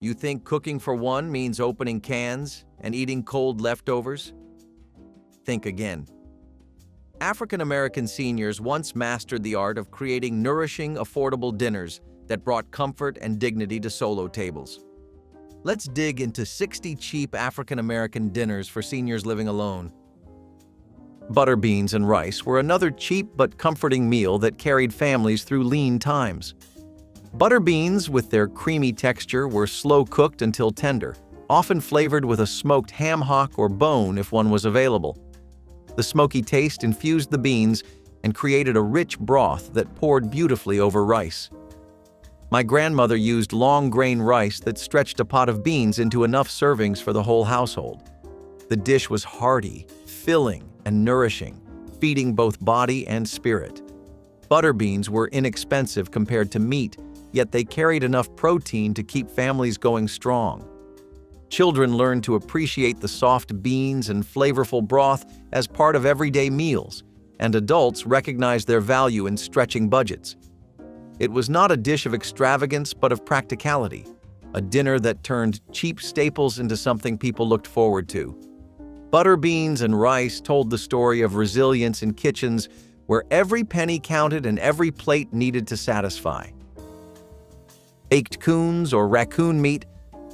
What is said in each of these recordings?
You think cooking for one means opening cans and eating cold leftovers? Think again. African American seniors once mastered the art of creating nourishing, affordable dinners that brought comfort and dignity to solo tables. Let's dig into 60 cheap African American dinners for seniors living alone. Butter beans and rice were another cheap but comforting meal that carried families through lean times. Butter beans, with their creamy texture, were slow-cooked until tender, often flavored with a smoked ham hock or bone if one was available. The smoky taste infused the beans and created a rich broth that poured beautifully over rice. My grandmother used long-grain rice that stretched a pot of beans into enough servings for the whole household. The dish was hearty, filling, and nourishing, feeding both body and spirit. Butter beans were inexpensive compared to meat, yet they carried enough protein to keep families going strong. Children learned to appreciate the soft beans and flavorful broth as part of everyday meals, and adults recognized their value in stretching budgets. It was not a dish of extravagance but of practicality, a dinner that turned cheap staples into something people looked forward to. Butter beans and rice told the story of resilience in kitchens where every penny counted and every plate needed to satisfy. Baked coons or raccoon meat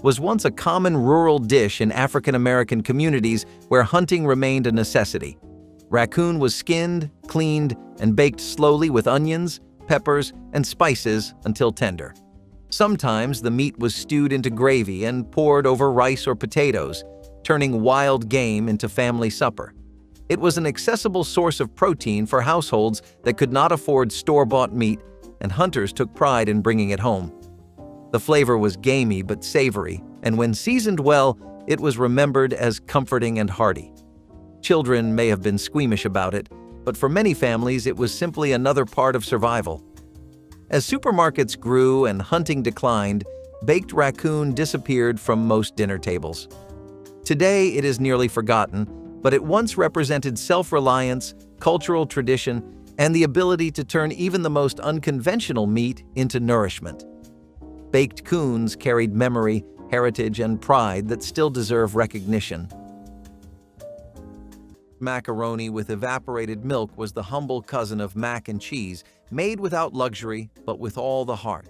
was once a common rural dish in African American communities where hunting remained a necessity. Raccoon was skinned, cleaned, and baked slowly with onions, peppers, and spices until tender. Sometimes the meat was stewed into gravy and poured over rice or potatoes, turning wild game into family supper. It was an accessible source of protein for households that could not afford store-bought meat, and hunters took pride in bringing it home. The flavor was gamey but savory, and when seasoned well, it was remembered as comforting and hearty. Children may have been squeamish about it, but for many families it was simply another part of survival. As supermarkets grew and hunting declined, baked raccoon disappeared from most dinner tables. Today it is nearly forgotten, but it once represented self-reliance, cultural tradition, and the ability to turn even the most unconventional meat into nourishment. Baked coons carried memory, heritage, and pride that still deserve recognition. Macaroni with evaporated milk was the humble cousin of mac and cheese, made without luxury but with all the heart.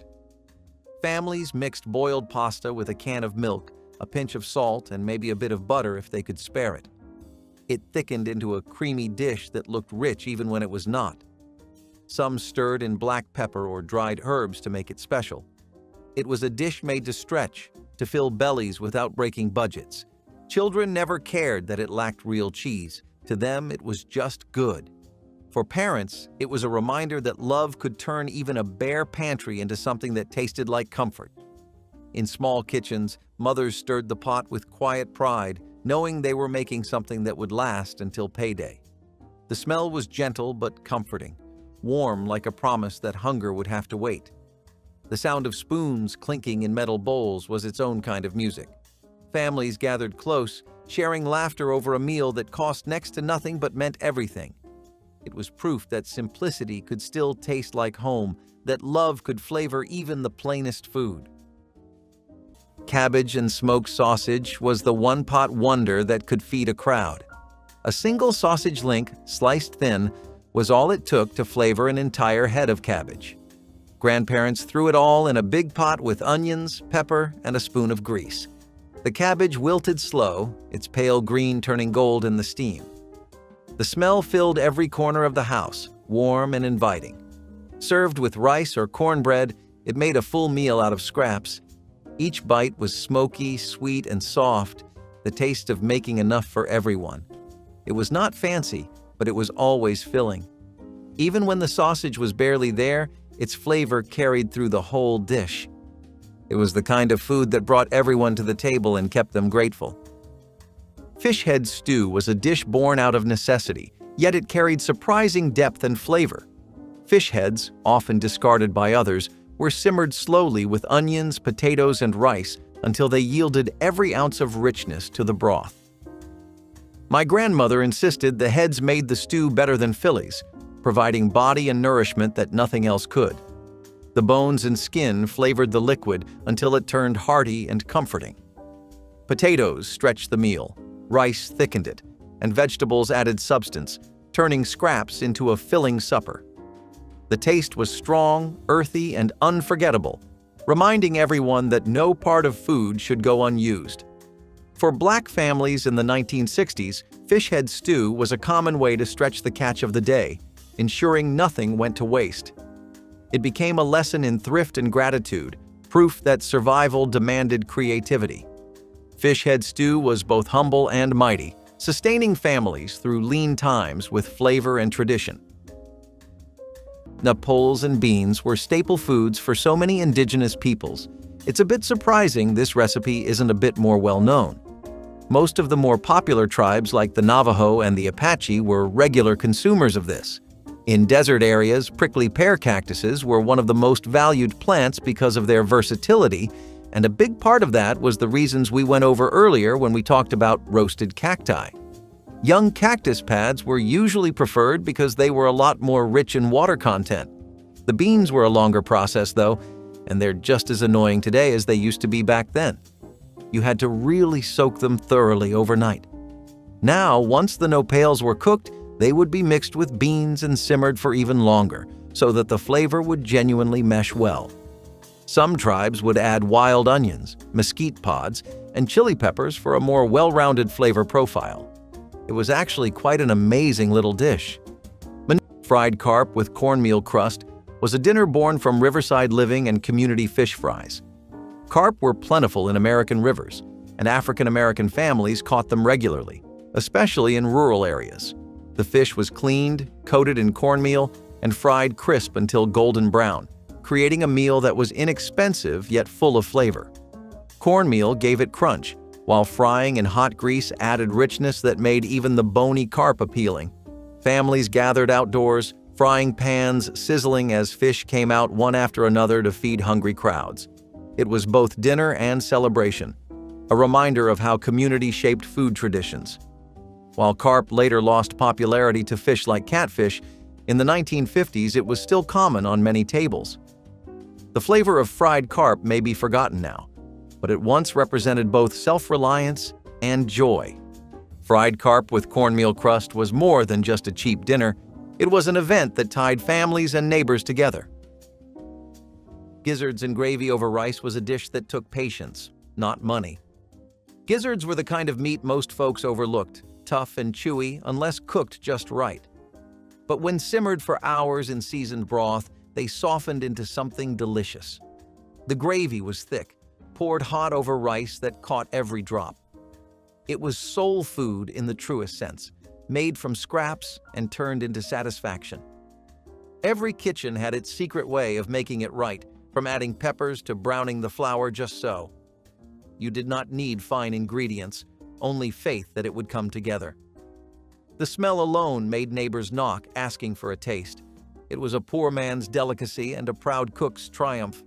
Families mixed boiled pasta with a can of milk, a pinch of salt, and maybe a bit of butter if they could spare it. It thickened into a creamy dish that looked rich even when it was not. Some stirred in black pepper or dried herbs to make it special. It was a dish made to stretch, to fill bellies without breaking budgets. Children never cared that it lacked real cheese. To them, it was just good. For parents, it was a reminder that love could turn even a bare pantry into something that tasted like comfort. In small kitchens, mothers stirred the pot with quiet pride, knowing they were making something that would last until payday. The smell was gentle but comforting, warm like a promise that hunger would have to wait. The sound of spoons clinking in metal bowls was its own kind of music. Families gathered close, sharing laughter over a meal that cost next to nothing but meant everything. It was proof that simplicity could still taste like home, that love could flavor even the plainest food. Cabbage and smoked sausage was the one-pot wonder that could feed a crowd. A single sausage link, sliced thin, was all it took to flavor an entire head of cabbage. Grandparents threw it all in a big pot with onions, pepper, and a spoon of grease. The cabbage wilted slow, its pale green turning gold in the steam. The smell filled every corner of the house, warm and inviting. Served with rice or cornbread, it made a full meal out of scraps. Each bite was smoky, sweet, and soft, the taste of making enough for everyone. It was not fancy, but it was always filling. Even when the sausage was barely there, its flavor carried through the whole dish. It was the kind of food that brought everyone to the table and kept them grateful. Fish head stew was a dish born out of necessity, yet it carried surprising depth and flavor. Fish heads, often discarded by others, were simmered slowly with onions, potatoes, and rice until they yielded every ounce of richness to the broth. My grandmother insisted the heads made the stew better than fillies, providing body and nourishment that nothing else could. The bones and skin flavored the liquid until it turned hearty and comforting. Potatoes stretched the meal, rice thickened it, and vegetables added substance, turning scraps into a filling supper. The taste was strong, earthy, and unforgettable, reminding everyone that no part of food should go unused. For Black families in the 1960s, fish head stew was a common way to stretch the catch of the day, ensuring nothing went to waste. It became a lesson in thrift and gratitude, proof that survival demanded creativity. Fish head stew was both humble and mighty, sustaining families through lean times with flavor and tradition. Naples and beans were staple foods for so many indigenous peoples. It's a bit surprising this recipe isn't a bit more well-known. Most of the more popular tribes like the Navajo and the Apache were regular consumers of this. In desert areas, prickly pear cactuses were one of the most valued plants because of their versatility, and a big part of that was the reasons we went over earlier when we talked about roasted cacti. Young cactus pads were usually preferred because they were a lot more rich in water content. The beans were a longer process though, and they're just as annoying today as they used to be back then. You had to really soak them thoroughly overnight. Now, once the nopales were cooked, they would be mixed with beans and simmered for even longer, so that the flavor would genuinely mesh well. Some tribes would add wild onions, mesquite pods, and chili peppers for a more well-rounded flavor profile. It was actually quite an amazing little dish. Fried carp with cornmeal crust was a dinner born from riverside living and community fish fries. Carp were plentiful in American rivers, and African-American families caught them regularly, especially in rural areas. The fish was cleaned, coated in cornmeal, and fried crisp until golden brown, creating a meal that was inexpensive yet full of flavor. Cornmeal gave it crunch, while frying in hot grease added richness that made even the bony carp appealing. Families gathered outdoors, frying pans sizzling as fish came out one after another to feed hungry crowds. It was both dinner and celebration, a reminder of how community shaped food traditions. While carp later lost popularity to fish like catfish, in the 1950s it was still common on many tables. The flavor of fried carp may be forgotten now, but it once represented both self-reliance and joy. Fried carp with cornmeal crust was more than just a cheap dinner. It was an event that tied families and neighbors together. Gizzards and gravy over rice was a dish that took patience, not money. Gizzards were the kind of meat most folks overlooked, tough and chewy unless cooked just right. But when simmered for hours in seasoned broth, they softened into something delicious. The gravy was thick, poured hot over rice that caught every drop. It was soul food in the truest sense, made from scraps and turned into satisfaction. Every kitchen had its secret way of making it right, from adding peppers to browning the flour just so. You did not need fine ingredients, only faith that it would come together. The smell alone made neighbors knock, asking for a taste. It was a poor man's delicacy and a proud cook's triumph.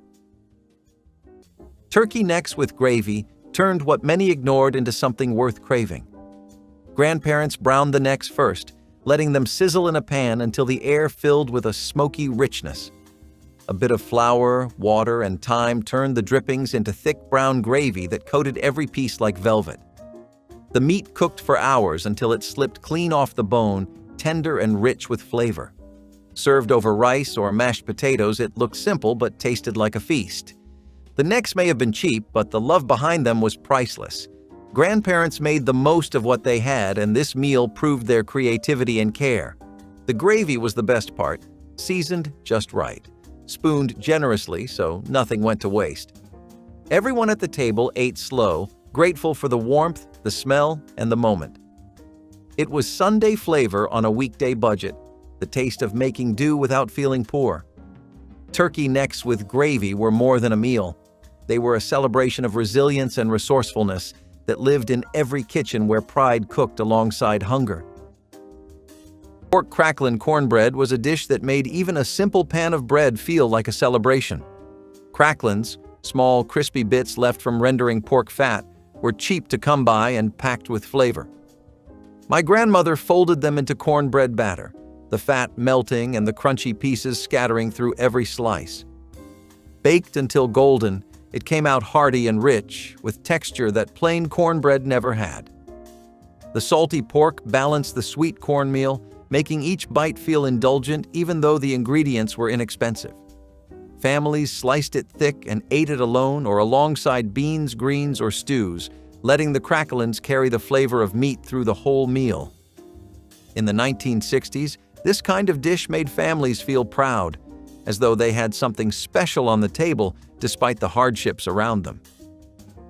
Turkey necks with gravy turned what many ignored into something worth craving. Grandparents browned the necks first, letting them sizzle in a pan until the air filled with a smoky richness. A bit of flour, water, and thyme turned the drippings into thick brown gravy that coated every piece like velvet. The meat cooked for hours until it slipped clean off the bone, tender and rich with flavor. Served over rice or mashed potatoes, it looked simple but tasted like a feast. The necks may have been cheap, but the love behind them was priceless. Grandparents made the most of what they had, and this meal proved their creativity and care. The gravy was the best part, seasoned just right, spooned generously so nothing went to waste. Everyone at the table ate slow, grateful for the warmth, the smell, and the moment. It was Sunday flavor on a weekday budget, the taste of making do without feeling poor. Turkey necks with gravy were more than a meal. They were a celebration of resilience and resourcefulness that lived in every kitchen where pride cooked alongside hunger. Pork cracklin' cornbread was a dish that made even a simple pan of bread feel like a celebration. Cracklins, small crispy bits left from rendering pork fat, were cheap to come by and packed with flavor. My grandmother folded them into cornbread batter, the fat melting and the crunchy pieces scattering through every slice. Baked until golden, it came out hearty and rich, with texture that plain cornbread never had. The salty pork balanced the sweet cornmeal, making each bite feel indulgent even though the ingredients were inexpensive. Families sliced it thick and ate it alone or alongside beans, greens, or stews, letting the cracklins carry the flavor of meat through the whole meal. In the 1960s, this kind of dish made families feel proud, as though they had something special on the table despite the hardships around them.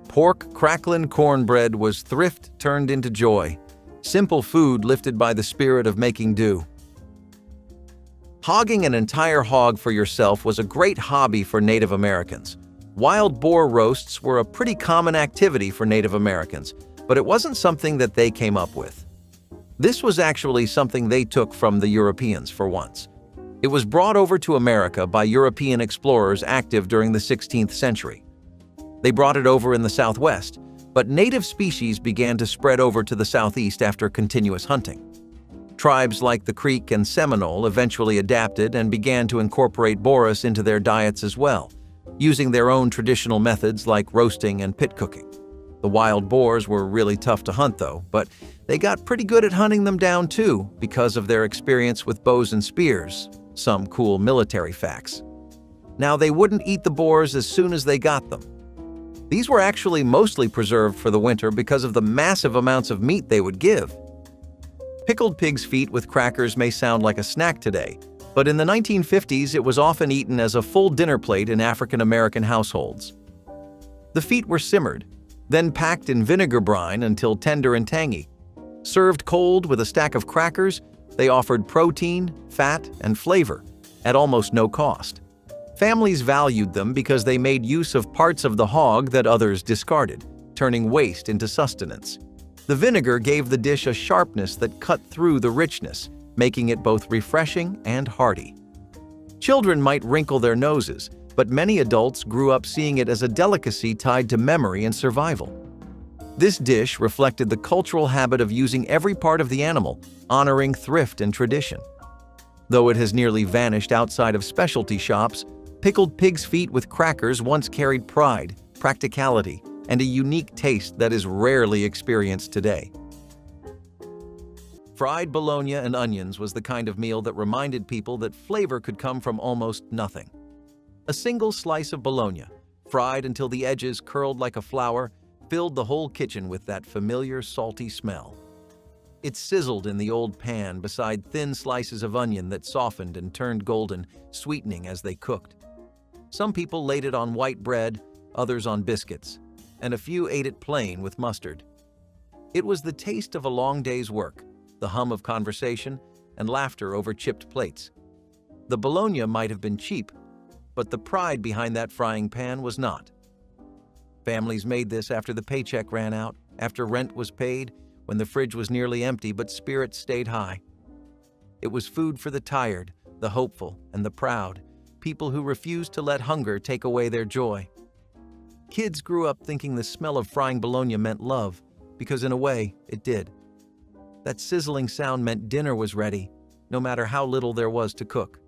Pork cracklin cornbread was thrift turned into joy, simple food lifted by the spirit of making do. Hogging an entire hog for yourself was a great hobby for Native Americans. Wild boar roasts were a pretty common activity for Native Americans, but it wasn't something that they came up with. This was actually something they took from the Europeans for once. It was brought over to America by European explorers active during the 16th century. They brought it over in the Southwest, but native species began to spread over to the Southeast after continuous hunting. Tribes like the Creek and Seminole eventually adapted and began to incorporate boris into their diets as well, using their own traditional methods like roasting and pit cooking. The wild boars were really tough to hunt though, but they got pretty good at hunting them down too because of their experience with bows and spears. Some cool military facts. Now, they wouldn't eat the boars as soon as they got them. These were actually mostly preserved for the winter because of the massive amounts of meat they would give. Pickled pig's feet with crackers may sound like a snack today, but in the 1950s it was often eaten as a full dinner plate in African American households. The feet were simmered, then packed in vinegar brine until tender and tangy. Served cold with a stack of crackers, they offered protein, fat, and flavor at almost no cost. Families valued them because they made use of parts of the hog that others discarded, turning waste into sustenance. The vinegar gave the dish a sharpness that cut through the richness, making it both refreshing and hearty. Children might wrinkle their noses, but many adults grew up seeing it as a delicacy tied to memory and survival. This dish reflected the cultural habit of using every part of the animal, honoring thrift and tradition. Though it has nearly vanished outside of specialty shops, pickled pig's feet with crackers once carried pride, practicality, and a unique taste that is rarely experienced today. Fried bologna and onions was the kind of meal that reminded people that flavor could come from almost nothing. A single slice of bologna, fried until the edges curled like a flower, filled the whole kitchen with that familiar salty smell. It sizzled in the old pan beside thin slices of onion that softened and turned golden, sweetening as they cooked. Some people laid it on white bread, others on biscuits, and a few ate it plain with mustard. It was the taste of a long day's work, the hum of conversation, and laughter over chipped plates. The bologna might have been cheap, but the pride behind that frying pan was not. Families made this after the paycheck ran out, after rent was paid, when the fridge was nearly empty but spirits stayed high. It was food for the tired, the hopeful, and the proud, people who refused to let hunger take away their joy. Kids grew up thinking the smell of frying bologna meant love, because in a way, it did. That sizzling sound meant dinner was ready, no matter how little there was to cook.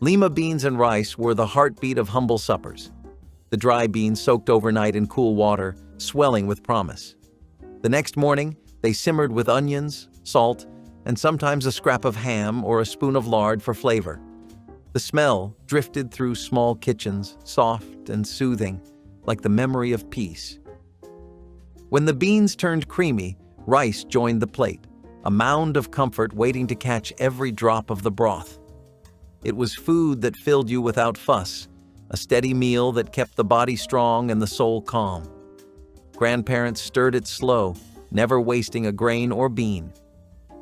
Lima beans and rice were the heartbeat of humble suppers. The dry beans soaked overnight in cool water, swelling with promise. The next morning, they simmered with onions, salt, and sometimes a scrap of ham or a spoon of lard for flavor. The smell drifted through small kitchens, soft and soothing, like the memory of peace. When the beans turned creamy, rice joined the plate, a mound of comfort waiting to catch every drop of the broth. It was food that filled you without fuss, a steady meal that kept the body strong and the soul calm. Grandparents stirred it slow, never wasting a grain or bean.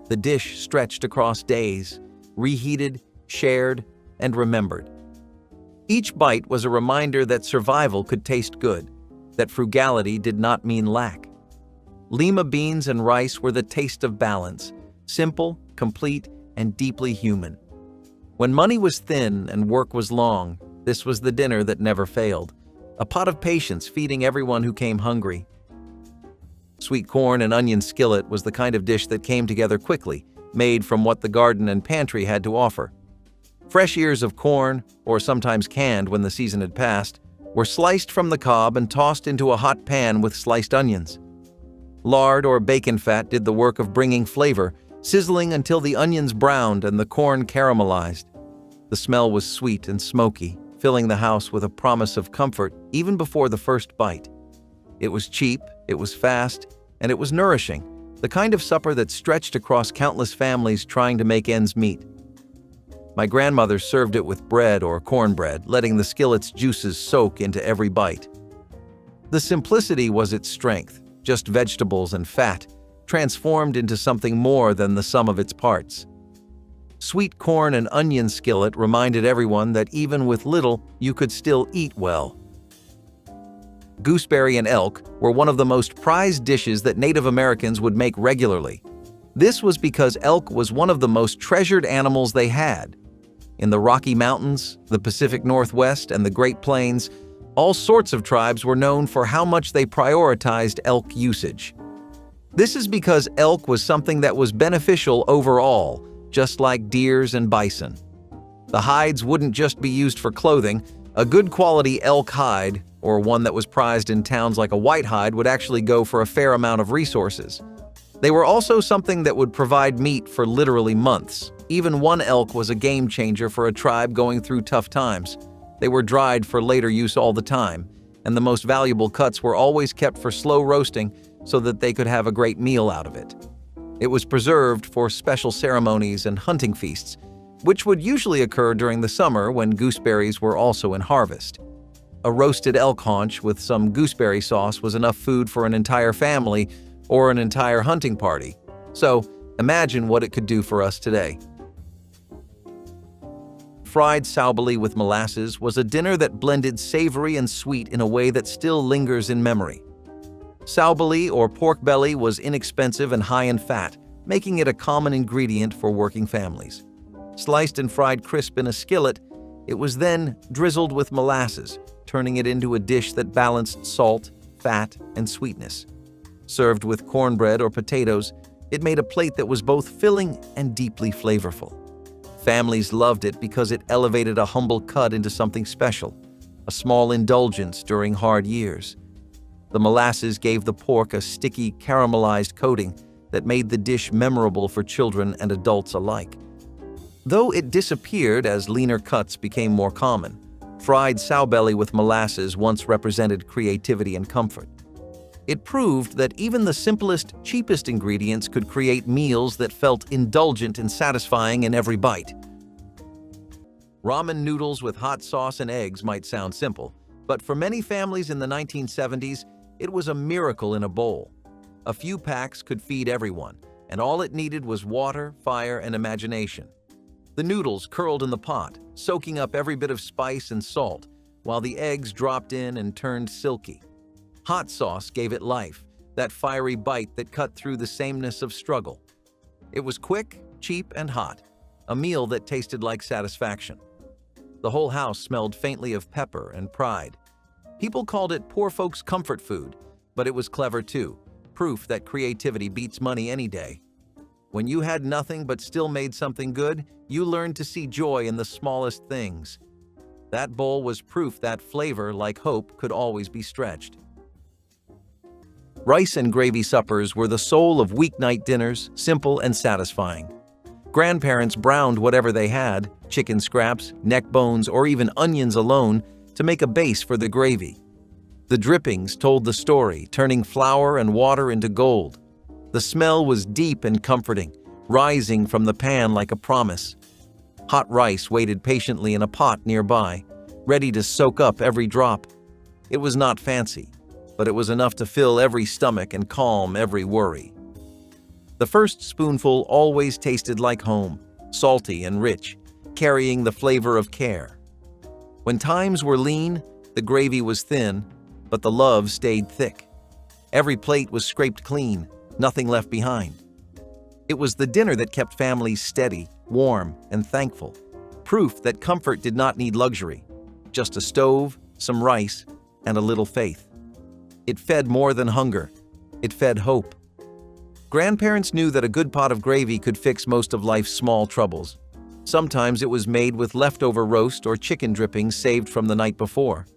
The dish stretched across days, reheated, shared, and remembered. Each bite was a reminder that survival could taste good, that frugality did not mean lack. Lima beans and rice were the taste of balance, simple, complete, and deeply human. When money was thin and work was long, this was the dinner that never failed, a pot of patience feeding everyone who came hungry. Sweet corn and onion skillet was the kind of dish that came together quickly, made from what the garden and pantry had to offer. Fresh ears of corn, or sometimes canned when the season had passed, were sliced from the cob and tossed into a hot pan with sliced onions. Lard or bacon fat did the work of bringing flavor, sizzling until the onions browned and the corn caramelized. The smell was sweet and smoky, filling the house with a promise of comfort even before the first bite. It was cheap, it was fast, and it was nourishing, the kind of supper that stretched across countless families trying to make ends meet. My grandmother served it with bread or cornbread, letting the skillet's juices soak into every bite. The simplicity was its strength, just vegetables and fat, transformed into something more than the sum of its parts. Sweet corn and onion skillet reminded everyone that even with little, you could still eat well. Gooseberry and elk were one of the most prized dishes that Native Americans would make regularly. This was because elk was one of the most treasured animals they had. In the Rocky Mountains, the Pacific Northwest, and the Great Plains, all sorts of tribes were known for how much they prioritized elk usage. This is because elk was something that was beneficial overall, just like deers and bison. The hides wouldn't just be used for clothing. A good quality elk hide, or one that was prized in towns like a white hide, would actually go for a fair amount of resources. They were also something that would provide meat for literally months. Even one elk was a game changer for a tribe going through tough times. They were dried for later use all the time, and the most valuable cuts were always kept for slow roasting so that they could have a great meal out of it. It was preserved for special ceremonies and hunting feasts, which would usually occur during the summer when gooseberries were also in harvest. A roasted elk haunch with some gooseberry sauce was enough food for an entire family or an entire hunting party. So, imagine what it could do for us today. Fried saubali with molasses was a dinner that blended savory and sweet in a way that still lingers in memory. Saubali, or pork belly, was inexpensive and high in fat, making it a common ingredient for working families. Sliced and fried crisp in a skillet, it was then drizzled with molasses, turning it into a dish that balanced salt, fat, and sweetness. Served with cornbread or potatoes, it made a plate that was both filling and deeply flavorful. Families loved it because it elevated a humble cut into something special, a small indulgence during hard years. The molasses gave the pork a sticky, caramelized coating that made the dish memorable for children and adults alike. Though it disappeared as leaner cuts became more common, fried saubali with molasses once represented creativity and comfort. It proved that even the simplest, cheapest ingredients could create meals that felt indulgent and satisfying in every bite. Ramen noodles with hot sauce and eggs might sound simple, but for many families in the 1970s, it was a miracle in a bowl. A few packs could feed everyone, and all it needed was water, fire, and imagination. The noodles curled in the pot, soaking up every bit of spice and salt, while the eggs dropped in and turned silky. Hot sauce gave it life, that fiery bite that cut through the sameness of struggle. It was quick, cheap, and hot, a meal that tasted like satisfaction. The whole house smelled faintly of pepper and pride. People called it poor folks' comfort food, but it was clever too, proof that creativity beats money any day. When you had nothing but still made something good, you learned to see joy in the smallest things. That bowl was proof that flavor, like hope, could always be stretched. Rice and gravy suppers were the soul of weeknight dinners, simple and satisfying. Grandparents browned whatever they had, chicken scraps, neck bones, or even onions alone, to make a base for the gravy. The drippings told the story, turning flour and water into gold. The smell was deep and comforting, rising from the pan like a promise. Hot rice waited patiently in a pot nearby, ready to soak up every drop. It was not fancy, but it was enough to fill every stomach and calm every worry. The first spoonful always tasted like home, salty and rich, carrying the flavor of care. When times were lean, the gravy was thin, but the love stayed thick. Every plate was scraped clean, nothing left behind. It was the dinner that kept families steady, warm, and thankful, proof that comfort did not need luxury, just a stove, some rice, and a little faith. It fed more than hunger. It fed hope. Grandparents knew that a good pot of gravy could fix most of life's small troubles. Sometimes it was made with leftover roast or chicken drippings saved from the night before.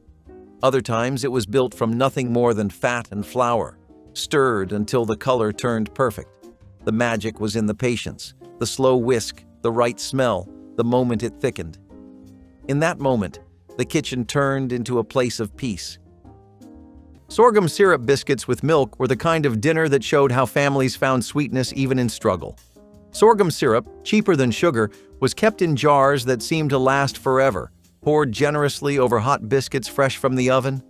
Other times it was built from nothing more than fat and flour, stirred until the color turned perfect. The magic was in the patience, the slow whisk, the right smell, the moment it thickened. In that moment, the kitchen turned into a place of peace. Sorghum syrup biscuits with milk were the kind of dinner that showed how families found sweetness even in struggle. Sorghum syrup, cheaper than sugar, was kept in jars that seemed to last forever, poured generously over hot biscuits fresh from the oven.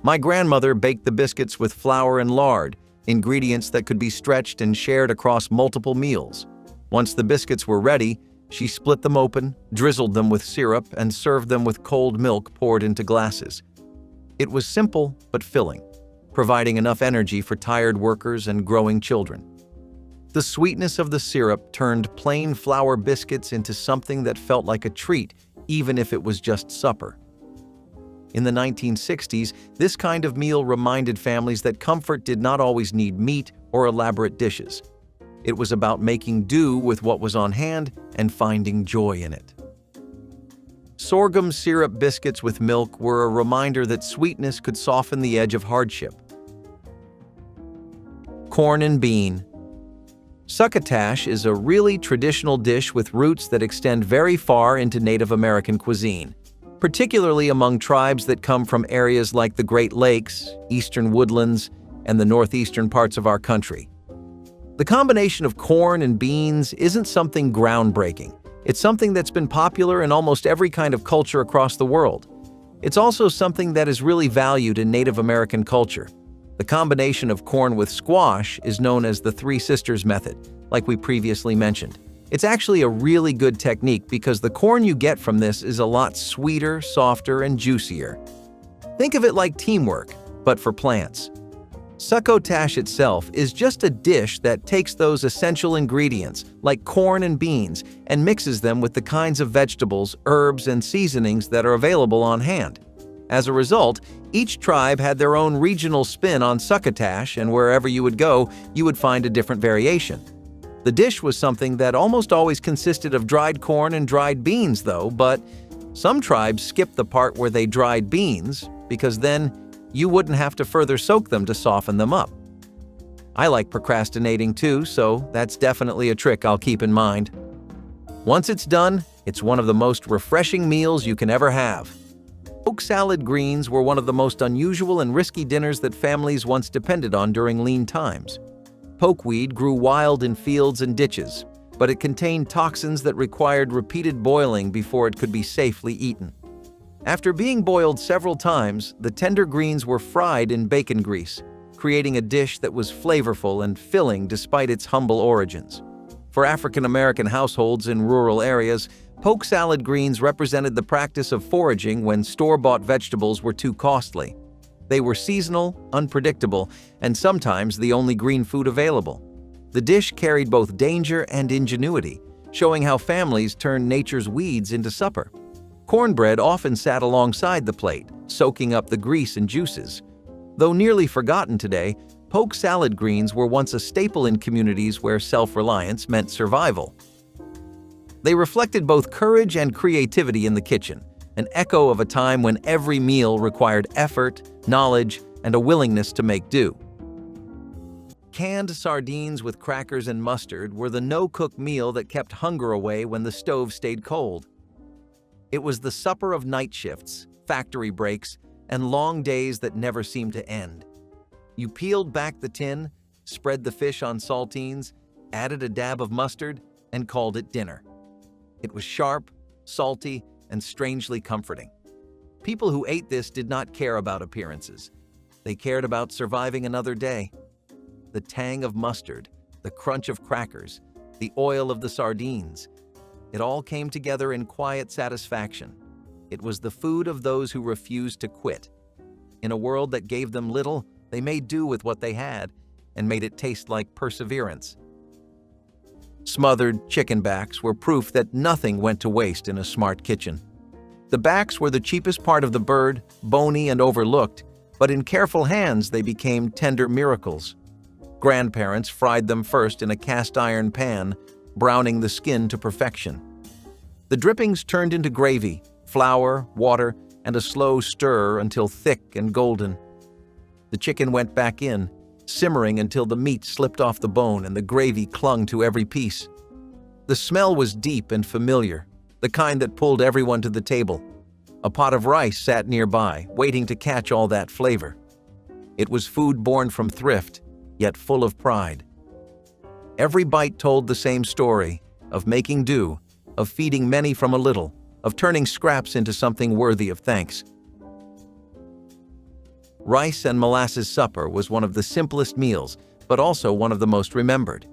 My grandmother baked the biscuits with flour and lard, ingredients that could be stretched and shared across multiple meals. Once the biscuits were ready, she split them open, drizzled them with syrup, and served them with cold milk poured into glasses. It was simple but filling, providing enough energy for tired workers and growing children. The sweetness of the syrup turned plain flour biscuits into something that felt like a treat, even if it was just supper. In the 1960s, this kind of meal reminded families that comfort did not always need meat or elaborate dishes. It was about making do with what was on hand and finding joy in it. Sorghum syrup biscuits with milk were a reminder that sweetness could soften the edge of hardship. Corn and bean. Succotash is a really traditional dish with roots that extend very far into Native American cuisine, particularly among tribes that come from areas like the Great Lakes, eastern woodlands, and the northeastern parts of our country. The combination of corn and beans isn't something groundbreaking. It's something that's been popular in almost every kind of culture across the world. It's also something that is really valued in Native American culture. The combination of corn with squash is known as the Three Sisters method, like we previously mentioned. It's actually a really good technique because the corn you get from this is a lot sweeter, softer, and juicier. Think of it like teamwork, but for plants. Succotash itself is just a dish that takes those essential ingredients, like corn and beans, and mixes them with the kinds of vegetables, herbs, and seasonings that are available on hand. As a result, each tribe had their own regional spin on succotash, and wherever you would go, you would find a different variation. The dish was something that almost always consisted of dried corn and dried beans, though, but some tribes skipped the part where they dried beans, because then you wouldn't have to further soak them to soften them up. I like procrastinating too, so that's definitely a trick I'll keep in mind. Once it's done, it's one of the most refreshing meals you can ever have. Poke salad greens were one of the most unusual and risky dinners that families once depended on during lean times. Pokeweed grew wild in fields and ditches, but it contained toxins that required repeated boiling before it could be safely eaten. After being boiled several times, the tender greens were fried in bacon grease, creating a dish that was flavorful and filling despite its humble origins. For African American households in rural areas, poke salad greens represented the practice of foraging when store-bought vegetables were too costly. They were seasonal, unpredictable, and sometimes the only green food available. The dish carried both danger and ingenuity, showing how families turned nature's weeds into supper. Cornbread often sat alongside the plate, soaking up the grease and juices. Though nearly forgotten today, poke salad greens were once a staple in communities where self-reliance meant survival. They reflected both courage and creativity in the kitchen, an echo of a time when every meal required effort, knowledge, and a willingness to make do. Canned sardines with crackers and mustard were the no-cook meal that kept hunger away when the stove stayed cold. It was the supper of night shifts, factory breaks, and long days that never seemed to end. You peeled back the tin, spread the fish on saltines, added a dab of mustard, and called it dinner. It was sharp, salty, and strangely comforting. People who ate this did not care about appearances. They cared about surviving another day. The tang of mustard, the crunch of crackers, the oil of the sardines, it all came together in quiet satisfaction. It was the food of those who refused to quit. In a world that gave them little, they made do with what they had and made it taste like perseverance. Smothered chicken backs were proof that nothing went to waste in a smart kitchen. The backs were the cheapest part of the bird, bony and overlooked, but in careful hands they became tender miracles. Grandparents fried them first in a cast iron pan, browning the skin to perfection. The drippings turned into gravy, flour, water, and a slow stir until thick and golden. The chicken went back in, simmering until the meat slipped off the bone and the gravy clung to every piece. The smell was deep and familiar, the kind that pulled everyone to the table. A pot of rice sat nearby, waiting to catch all that flavor. It was food born from thrift, yet full of pride. Every bite told the same story, of making do, of feeding many from a little, of turning scraps into something worthy of thanks. Rice and molasses supper was one of the simplest meals, but also one of the most remembered.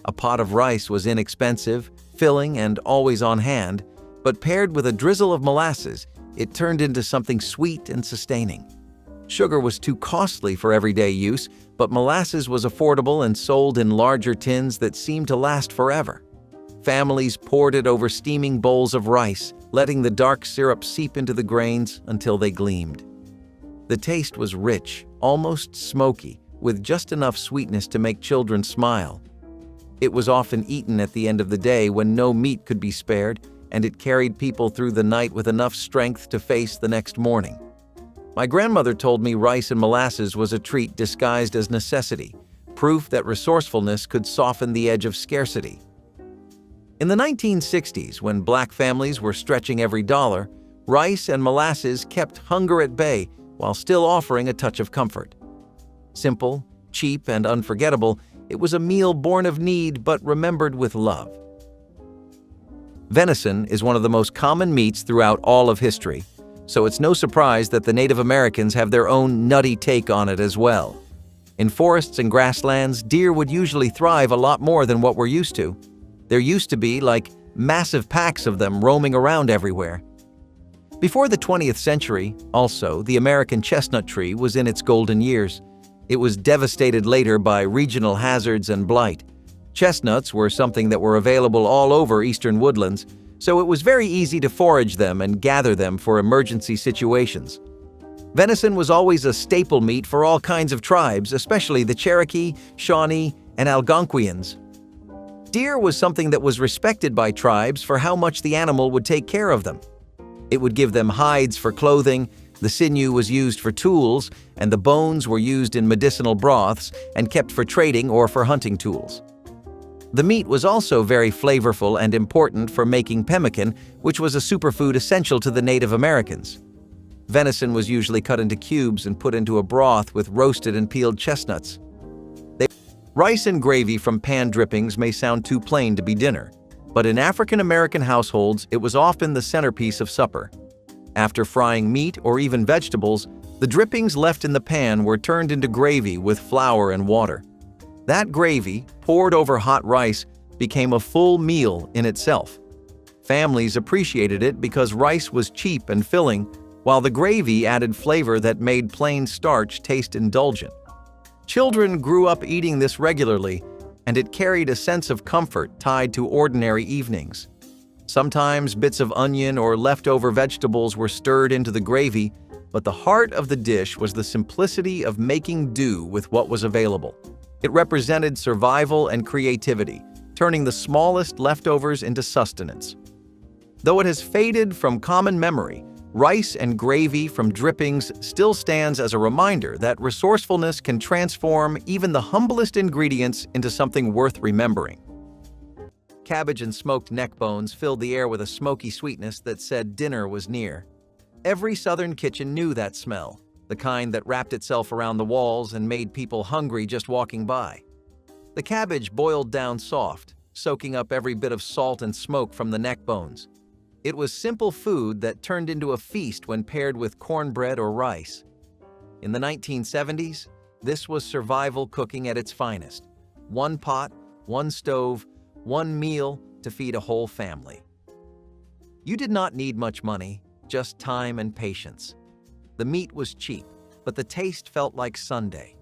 A pot of rice was inexpensive, filling, and always on hand, but paired with a drizzle of molasses, it turned into something sweet and sustaining. Sugar was too costly for everyday use, but molasses was affordable and sold in larger tins that seemed to last forever. Families poured it over steaming bowls of rice, letting the dark syrup seep into the grains until they gleamed. The taste was rich, almost smoky, with just enough sweetness to make children smile. It was often eaten at the end of the day when no meat could be spared, and it carried people through the night with enough strength to face the next morning. My grandmother told me rice and molasses was a treat disguised as necessity, proof that resourcefulness could soften the edge of scarcity. In the 1960s, when black families were stretching every dollar, rice and molasses kept hunger at bay while still offering a touch of comfort. Simple, cheap, and unforgettable, it was a meal born of need but remembered with love. Venison is one of the most common meats throughout all of history, so it's no surprise that the Native Americans have their own nutty take on it as well. In forests and grasslands, deer would usually thrive a lot more than what we're used to. There used to be, like, massive packs of them roaming around everywhere. Before the 20th century, also, the American chestnut tree was in its golden years. It was devastated later by regional hazards and blight. Chestnuts were something that were available all over eastern woodlands, so it was very easy to forage them and gather them for emergency situations. Venison was always a staple meat for all kinds of tribes, especially the Cherokee, Shawnee, and Algonquians. Deer was something that was respected by tribes for how much the animal would take care of them. It would give them hides for clothing, the sinew was used for tools, and the bones were used in medicinal broths and kept for trading or for hunting tools. The meat was also very flavorful and important for making pemmican, which was a superfood essential to the Native Americans. Venison was usually cut into cubes and put into a broth with roasted and peeled chestnuts. Rice and gravy from pan drippings may sound too plain to be dinner, but in African American households, it was often the centerpiece of supper. After frying meat or even vegetables, the drippings left in the pan were turned into gravy with flour and water. That gravy, poured over hot rice, became a full meal in itself. Families appreciated it because rice was cheap and filling, while the gravy added flavor that made plain starch taste indulgent. Children grew up eating this regularly, and it carried a sense of comfort tied to ordinary evenings. Sometimes bits of onion or leftover vegetables were stirred into the gravy, but the heart of the dish was the simplicity of making do with what was available. It represented survival and creativity, turning the smallest leftovers into sustenance. Though it has faded from common memory, rice and gravy from drippings still stands as a reminder that resourcefulness can transform even the humblest ingredients into something worth remembering. Cabbage and smoked neck bones filled the air with a smoky sweetness that said dinner was near. Every southern kitchen knew that smell, the kind that wrapped itself around the walls and made people hungry just walking by. The cabbage boiled down soft, soaking up every bit of salt and smoke from the neck bones. It was simple food that turned into a feast when paired with cornbread or rice. In the 1970s, this was survival cooking at its finest. One pot, one stove, one meal to feed a whole family. You did not need much money, just time and patience. The meat was cheap, but the taste felt like Sunday.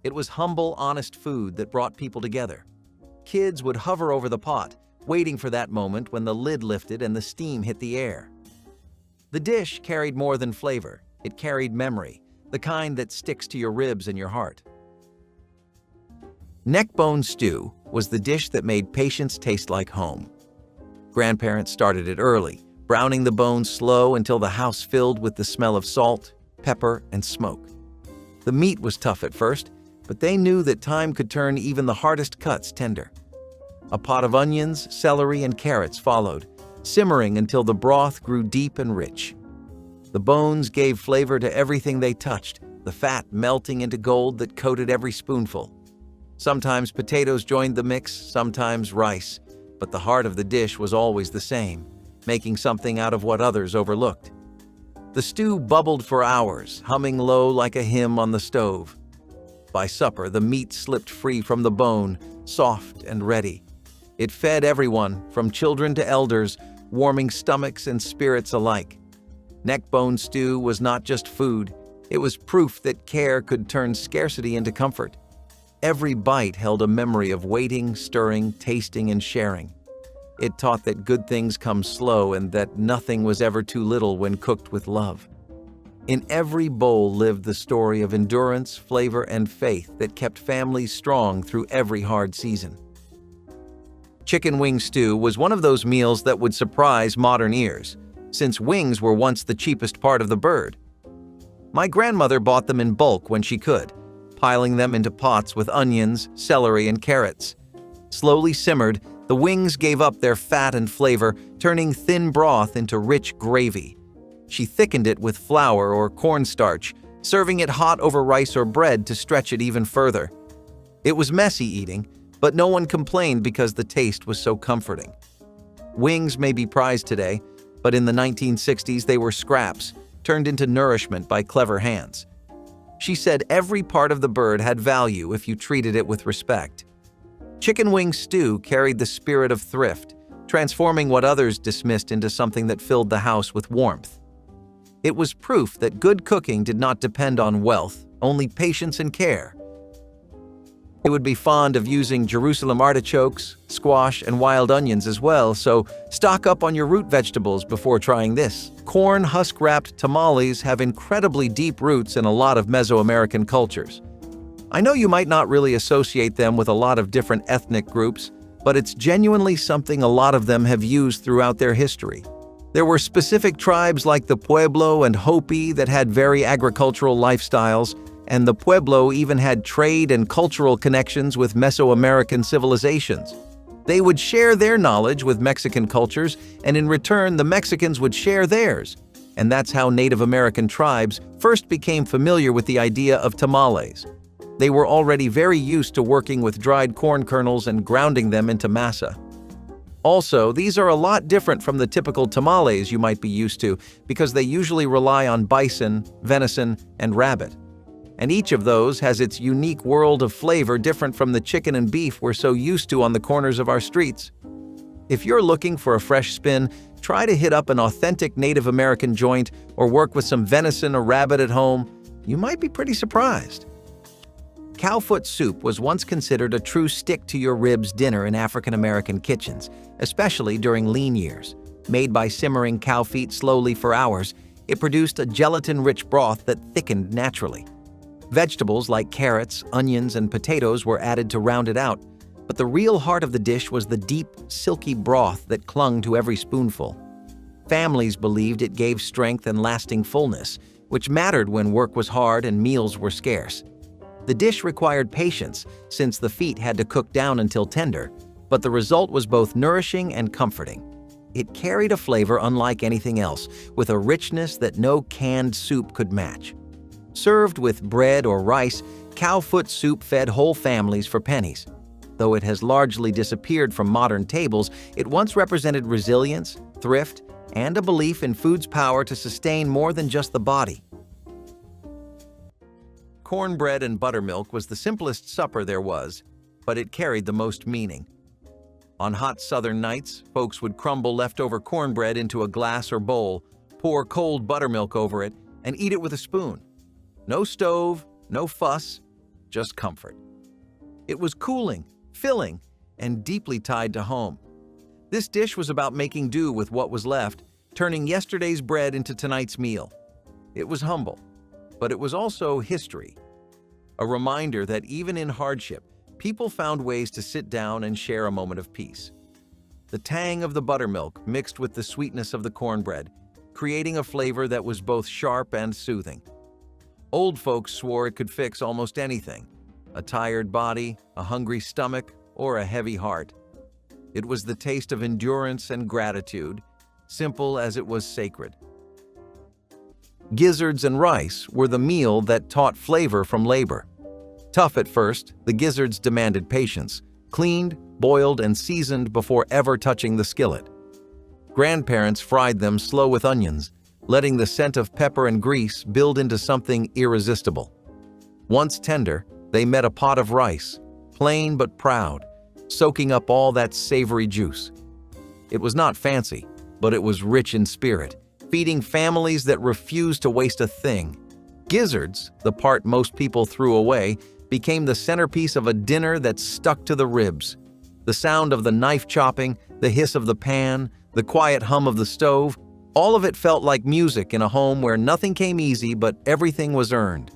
It was humble, honest food that brought people together. Kids would hover over the pot, waiting for that moment when the lid lifted and the steam hit the air. The dish carried more than flavor. It carried memory, the kind that sticks to your ribs and your heart. Neck bone stew was the dish that made patience taste like home. Grandparents started it early, browning the bones slow until the house filled with the smell of salt, pepper, and smoke. The meat was tough at first, but they knew that time could turn even the hardest cuts tender. A pot of onions, celery, and carrots followed, simmering until the broth grew deep and rich. The bones gave flavor to everything they touched, the fat melting into gold that coated every spoonful. Sometimes potatoes joined the mix, sometimes rice, but the heart of the dish was always the same, making something out of what others overlooked. The stew bubbled for hours, humming low like a hymn on the stove. By supper, the meat slipped free from the bone, soft and ready. It fed everyone, from children to elders, warming stomachs and spirits alike. Neckbone stew was not just food, it was proof that care could turn scarcity into comfort. Every bite held a memory of waiting, stirring, tasting, and sharing. It taught that good things come slow and that nothing was ever too little when cooked with love. In every bowl lived the story of endurance, flavor, and faith that kept families strong through every hard season. Chicken wing stew was one of those meals that would surprise modern ears, since wings were once the cheapest part of the bird. My grandmother bought them in bulk when she could, piling them into pots with onions, celery, and carrots. Slowly simmered, the wings gave up their fat and flavor, turning thin broth into rich gravy. She thickened it with flour or cornstarch, serving it hot over rice or bread to stretch it even further. It was messy eating, but no one complained because the taste was so comforting. Wings may be prized today, but in the 1960s they were scraps, turned into nourishment by clever hands. She said every part of the bird had value if you treated it with respect. Chicken wing stew carried the spirit of thrift, transforming what others dismissed into something that filled the house with warmth. It was proof that good cooking did not depend on wealth, only patience and care. They would be fond of using Jerusalem artichokes, squash, and wild onions as well, so stock up on your root vegetables before trying this. Corn husk-wrapped tamales have incredibly deep roots in a lot of Mesoamerican cultures. I know you might not really associate them with a lot of different ethnic groups, but it's genuinely something a lot of them have used throughout their history. There were specific tribes like the Pueblo and Hopi that had very agricultural lifestyles, and the Pueblo even had trade and cultural connections with Mesoamerican civilizations. They would share their knowledge with Mexican cultures, and in return, the Mexicans would share theirs. And that's how Native American tribes first became familiar with the idea of tamales. They were already very used to working with dried corn kernels and grounding them into masa. Also, these are a lot different from the typical tamales you might be used to because they usually rely on bison, venison, and rabbit. And each of those has its unique world of flavor different from the chicken and beef we're so used to on the corners of our streets. If you're looking for a fresh spin, try to hit up an authentic Native American joint or work with some venison or rabbit at home. You might be pretty surprised. Cowfoot soup was once considered a true stick-to-your-ribs dinner in African American kitchens, especially during lean years. Made by simmering cow feet slowly for hours, it produced a gelatin-rich broth that thickened naturally. Vegetables like carrots, onions, and potatoes were added to round it out, but the real heart of the dish was the deep, silky broth that clung to every spoonful. Families believed it gave strength and lasting fullness, which mattered when work was hard and meals were scarce. The dish required patience, since the feet had to cook down until tender, but the result was both nourishing and comforting. It carried a flavor unlike anything else, with a richness that no canned soup could match. Served with bread or rice, cowfoot soup fed whole families for pennies. Though it has largely disappeared from modern tables, it once represented resilience, thrift, and a belief in food's power to sustain more than just the body. Cornbread and buttermilk was the simplest supper there was, but it carried the most meaning. On hot southern nights, folks would crumble leftover cornbread into a glass or bowl, pour cold buttermilk over it, and eat it with a spoon. No stove, no fuss, just comfort. It was cooling, filling, and deeply tied to home. This dish was about making do with what was left, turning yesterday's bread into tonight's meal. It was humble, but it was also history. A reminder that even in hardship, people found ways to sit down and share a moment of peace. the tang of the buttermilk mixed with the sweetness of the cornbread, creating a flavor that was both sharp and soothing. Old folks swore it could fix almost anything: a tired body, a hungry stomach, or a heavy heart. It was the taste of endurance and gratitude, simple as it was sacred. Gizzards and rice were the meal that taught flavor from labor. Tough at first, the gizzards demanded patience, cleaned, boiled, and seasoned before ever touching the skillet. Grandparents fried them slow with onions, letting the scent of pepper and grease build into something irresistible. Once tender, they met a pot of rice, plain but proud, soaking up all that savory juice. It was not fancy, but it was rich in spirit, feeding families that refused to waste a thing. Gizzards, the part most people threw away, became the centerpiece of a dinner that stuck to the ribs. The sound of the knife chopping, the hiss of the pan, the quiet hum of the stove, all of it felt like music in a home where nothing came easy but everything was earned.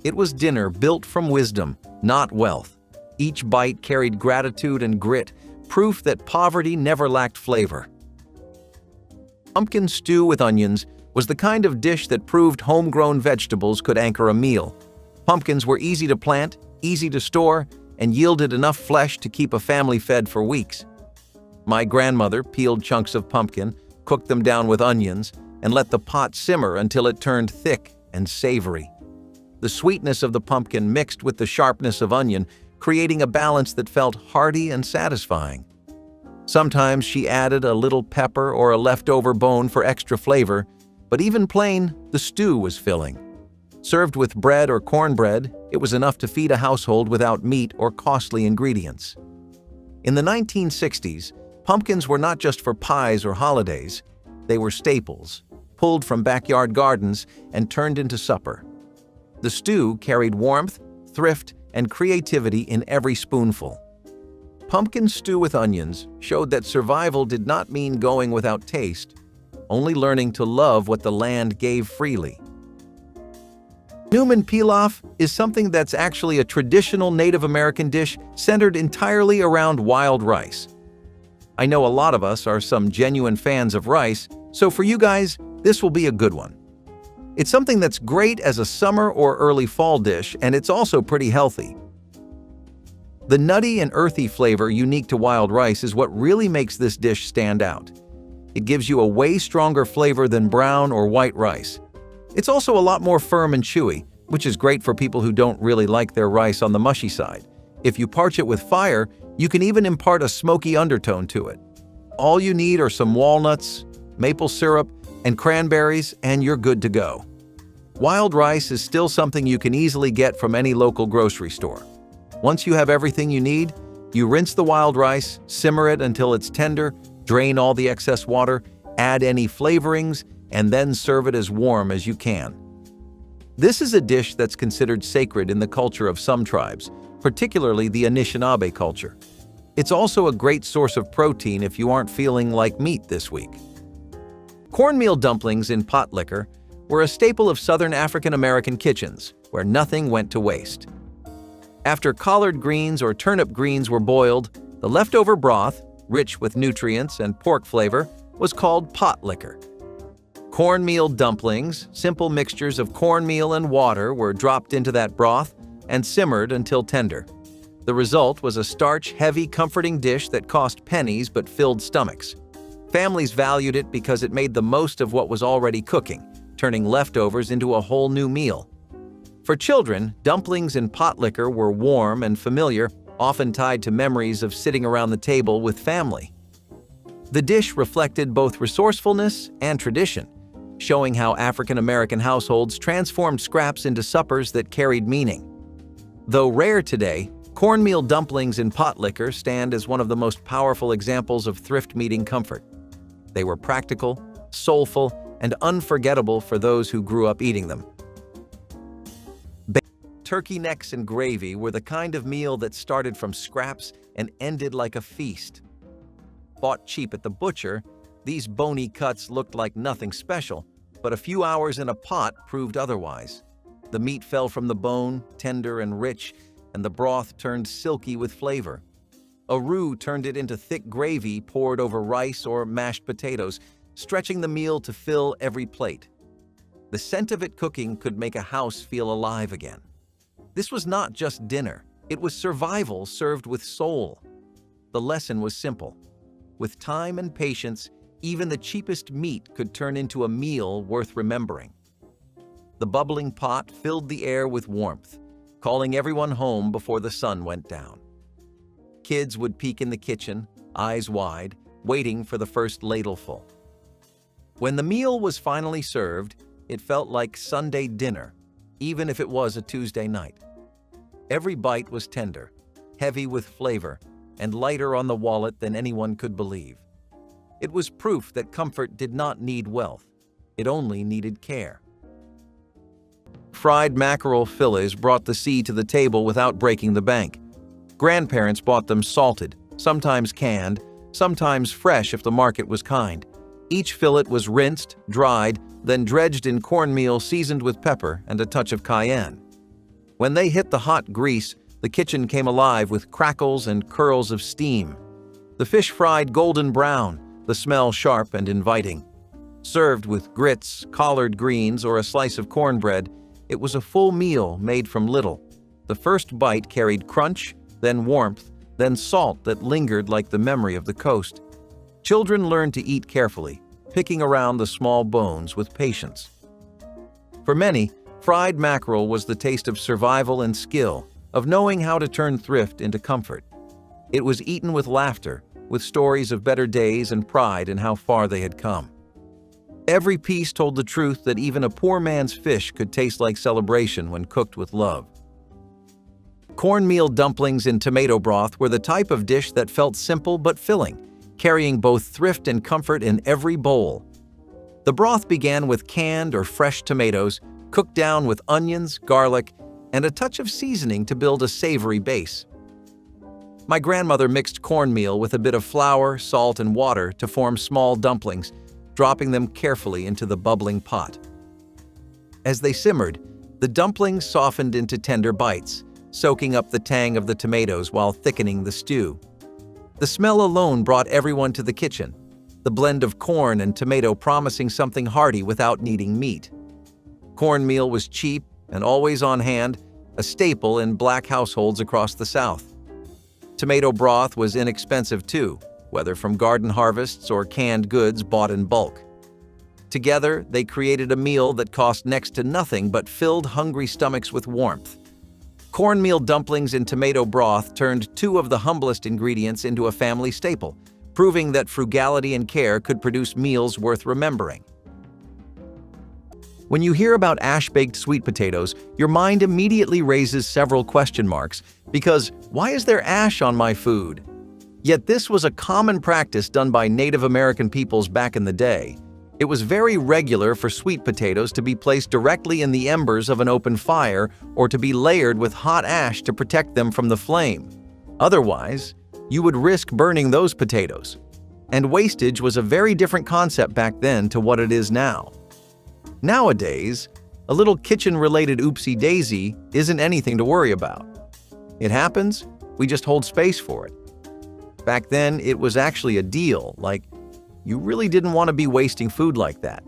It was dinner built from wisdom, not wealth. Each bite carried gratitude and grit, proof that poverty never lacked flavor. Pumpkin stew with onions was the kind of dish that proved homegrown vegetables could anchor a meal. Pumpkins were easy to plant, easy to store, and yielded enough flesh to keep a family fed for weeks. My grandmother peeled chunks of pumpkin, cooked them down with onions, and let the pot simmer until it turned thick and savory. The sweetness of the pumpkin mixed with the sharpness of onion, creating a balance that felt hearty and satisfying. Sometimes she added a little pepper or a leftover bone for extra flavor, but even plain, the stew was filling. Served with bread or cornbread, it was enough to feed a household without meat or costly ingredients. In the 1960s, pumpkins were not just for pies or holidays, they were staples, pulled from backyard gardens and turned into supper. The stew carried warmth, thrift, and creativity in every spoonful. Pumpkin stew with onions showed that survival did not mean going without taste, only learning to love what the land gave freely. Newman pilaf is something that's actually a traditional Native American dish centered entirely around wild rice. I know a lot of us are some genuine fans of rice, so for you guys, this will be a good one. It's something that's great as a summer or early fall dish, and it's also pretty healthy. The nutty and earthy flavor unique to wild rice is what really makes this dish stand out. It gives you a way stronger flavor than brown or white rice. It's also a lot more firm and chewy, which is great for people who don't really like their rice on the mushy side. If you parch it with fire, you can even impart a smoky undertone to it. All you need are some walnuts, maple syrup, and cranberries, and you're good to go. Wild rice is still something you can easily get from any local grocery store. Once you have everything you need, you rinse the wild rice, simmer it until it's tender, drain all the excess water, add any flavorings, and then serve it as warm as you can. This is a dish that's considered sacred in the culture of some tribes, particularly the Anishinaabe culture. It's also a great source of protein if you aren't feeling like meat this week. Cornmeal dumplings in Potlikker were a staple of Southern African American kitchens, where nothing went to waste. After collard greens or turnip greens were boiled, the leftover broth, rich with nutrients and pork flavor, was called potlikker. Cornmeal dumplings, simple mixtures of cornmeal and water, were dropped into that broth and simmered until tender. The result was a starch-heavy, comforting dish that cost pennies but filled stomachs. Families valued it because it made the most of what was already cooking, turning leftovers into a whole new meal. For children, dumplings in potlikker were warm and familiar, often tied to memories of sitting around the table with family. The dish reflected both resourcefulness and tradition, showing how African American households transformed scraps into suppers that carried meaning. Though rare today, cornmeal dumplings in potlikker stand as one of the most powerful examples of thrift meeting comfort. They were practical, soulful, and unforgettable for those who grew up eating them. Turkey necks and gravy were the kind of meal that started from scraps and ended like a feast. Bought cheap at the butcher, these bony cuts looked like nothing special, but a few hours in a pot proved otherwise. The meat fell from the bone, tender and rich, and the broth turned silky with flavor. A roux turned it into thick gravy poured over rice or mashed potatoes, stretching the meal to fill every plate. The scent of it cooking could make a house feel alive again. This was not just dinner, it was survival served with soul. The lesson was simple. With time and patience, even the cheapest meat could turn into a meal worth remembering. The bubbling pot filled the air with warmth, calling everyone home before the sun went down. Kids would peek in the kitchen, eyes wide, waiting for the first ladleful. When the meal was finally served, it felt like Sunday dinner, even if it was a Tuesday night. Every bite was tender, heavy with flavor, and lighter on the wallet than anyone could believe. It was proof that comfort did not need wealth, it only needed care. Fried mackerel fillets brought the sea to the table without breaking the bank. Grandparents bought them salted, sometimes canned, sometimes fresh if the market was kind. Each fillet was rinsed, dried, then dredged in cornmeal seasoned with pepper and a touch of cayenne. When they hit the hot grease, the kitchen came alive with crackles and curls of steam. The fish fried golden brown, the smell sharp and inviting. Served with grits, collard greens, or a slice of cornbread, it was a full meal made from little. The first bite carried crunch, then warmth, then salt that lingered like the memory of the coast. Children learned to eat carefully, picking around the small bones with patience. For many, fried mackerel was the taste of survival and skill, of knowing how to turn thrift into comfort. It was eaten with laughter, with stories of better days and pride in how far they had come. Every piece told the truth that even a poor man's fish could taste like celebration when cooked with love. Cornmeal dumplings in tomato broth were the type of dish that felt simple but filling, carrying both thrift and comfort in every bowl. The broth began with canned or fresh tomatoes, cooked down with onions, garlic, and a touch of seasoning to build a savory base. My grandmother mixed cornmeal with a bit of flour, salt, and water to form small dumplings, dropping them carefully into the bubbling pot. As they simmered, the dumplings softened into tender bites, soaking up the tang of the tomatoes while thickening the stew. The smell alone brought everyone to the kitchen, the blend of corn and tomato promising something hearty without needing meat. Cornmeal was cheap and always on hand, a staple in Black households across the South. Tomato broth was inexpensive too, whether from garden harvests or canned goods bought in bulk. Together, they created a meal that cost next to nothing but filled hungry stomachs with warmth. Cornmeal dumplings in tomato broth turned two of the humblest ingredients into a family staple, proving that frugality and care could produce meals worth remembering. When you hear about ash-baked sweet potatoes, your mind immediately raises several question marks, because why is there ash on my food? Yet this was a common practice done by Native American peoples back in the day. It was very regular for sweet potatoes to be placed directly in the embers of an open fire or to be layered with hot ash to protect them from the flame. Otherwise, you would risk burning those potatoes. And wastage was a very different concept back then to what it is now. Nowadays, a little kitchen-related oopsie-daisy isn't anything to worry about. It happens, we just hold space for it. Back then, it was actually a deal, like you really didn't want to be wasting food like that.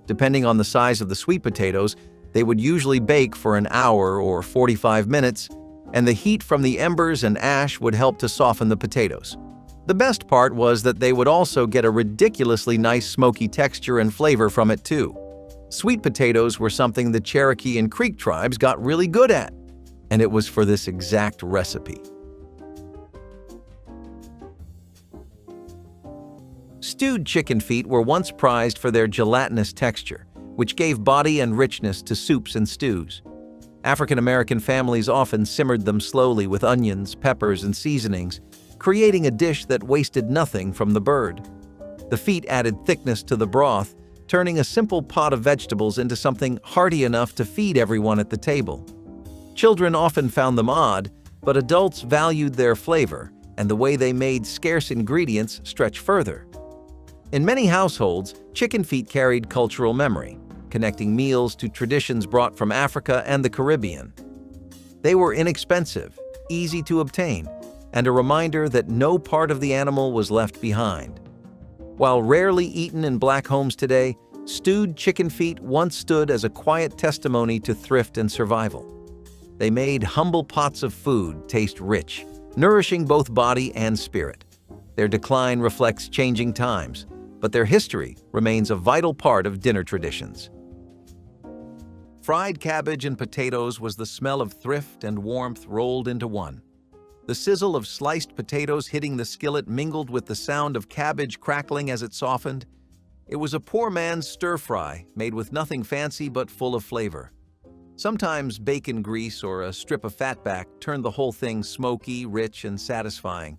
Depending on the size of the sweet potatoes, they would usually bake for an hour or 45 minutes, and the heat from the embers and ash would help to soften the potatoes. The best part was that they would also get a ridiculously nice smoky texture and flavor from it too. Sweet potatoes were something the Cherokee and Creek tribes got really good at, and it was for this exact recipe. Stewed chicken feet were once prized for their gelatinous texture, which gave body and richness to soups and stews. African American families often simmered them slowly with onions, peppers, and seasonings, creating a dish that wasted nothing from the bird. The feet added thickness to the broth, turning a simple pot of vegetables into something hearty enough to feed everyone at the table. Children often found them odd, but adults valued their flavor and the way they made scarce ingredients stretch further. In many households, chicken feet carried cultural memory, connecting meals to traditions brought from Africa and the Caribbean. They were inexpensive, easy to obtain, and a reminder that no part of the animal was left behind. While rarely eaten in Black homes today, stewed chicken feet once stood as a quiet testimony to thrift and survival. They made humble pots of food taste rich, nourishing both body and spirit. Their decline reflects changing times, but their history remains a vital part of dinner traditions. Fried cabbage and potatoes was the smell of thrift and warmth rolled into one. The sizzle of sliced potatoes hitting the skillet mingled with the sound of cabbage crackling as it softened. It was a poor man's stir-fry, made with nothing fancy but full of flavor. Sometimes bacon grease or a strip of fatback turned the whole thing smoky, rich, and satisfying.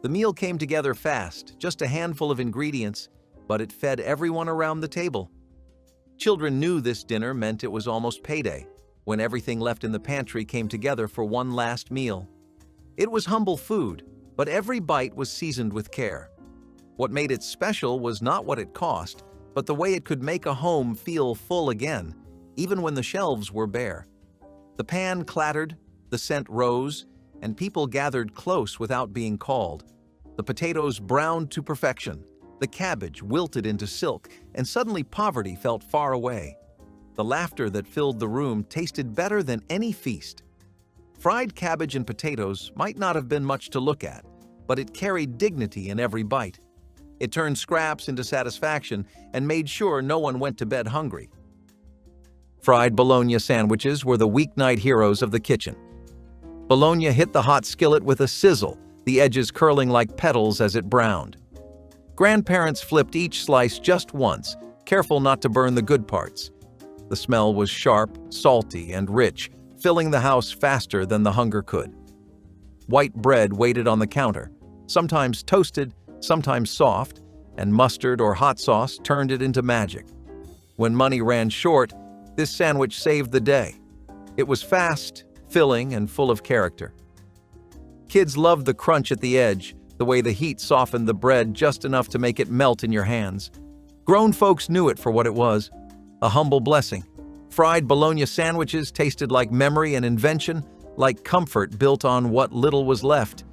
The meal came together fast, just a handful of ingredients, but it fed everyone around the table. Children knew this dinner meant it was almost payday, when everything left in the pantry came together for one last meal. It was humble food, but every bite was seasoned with care. What made it special was not what it cost, but the way it could make a home feel full again, even when the shelves were bare. The pan clattered, the scent rose, and people gathered close without being called. The potatoes browned to perfection, the cabbage wilted into silk, and suddenly poverty felt far away. The laughter that filled the room tasted better than any feast. Fried cabbage and potatoes might not have been much to look at, but it carried dignity in every bite. It turned scraps into satisfaction and made sure no one went to bed hungry. Fried bologna sandwiches were the weeknight heroes of the kitchen. Bologna hit the hot skillet with a sizzle, the edges curling like petals as it browned. Grandparents flipped each slice just once, careful not to burn the good parts. The smell was sharp, salty, and rich, filling the house faster than the hunger could. White bread waited on the counter, sometimes toasted, sometimes soft, and mustard or hot sauce turned it into magic. When money ran short, this sandwich saved the day. It was fast, filling, and full of character. Kids loved the crunch at the edge, the way the heat softened the bread just enough to make it melt in your hands. Grown folks knew it for what it was, a humble blessing. Fried bologna sandwiches tasted like memory and invention, like comfort built on what little was left.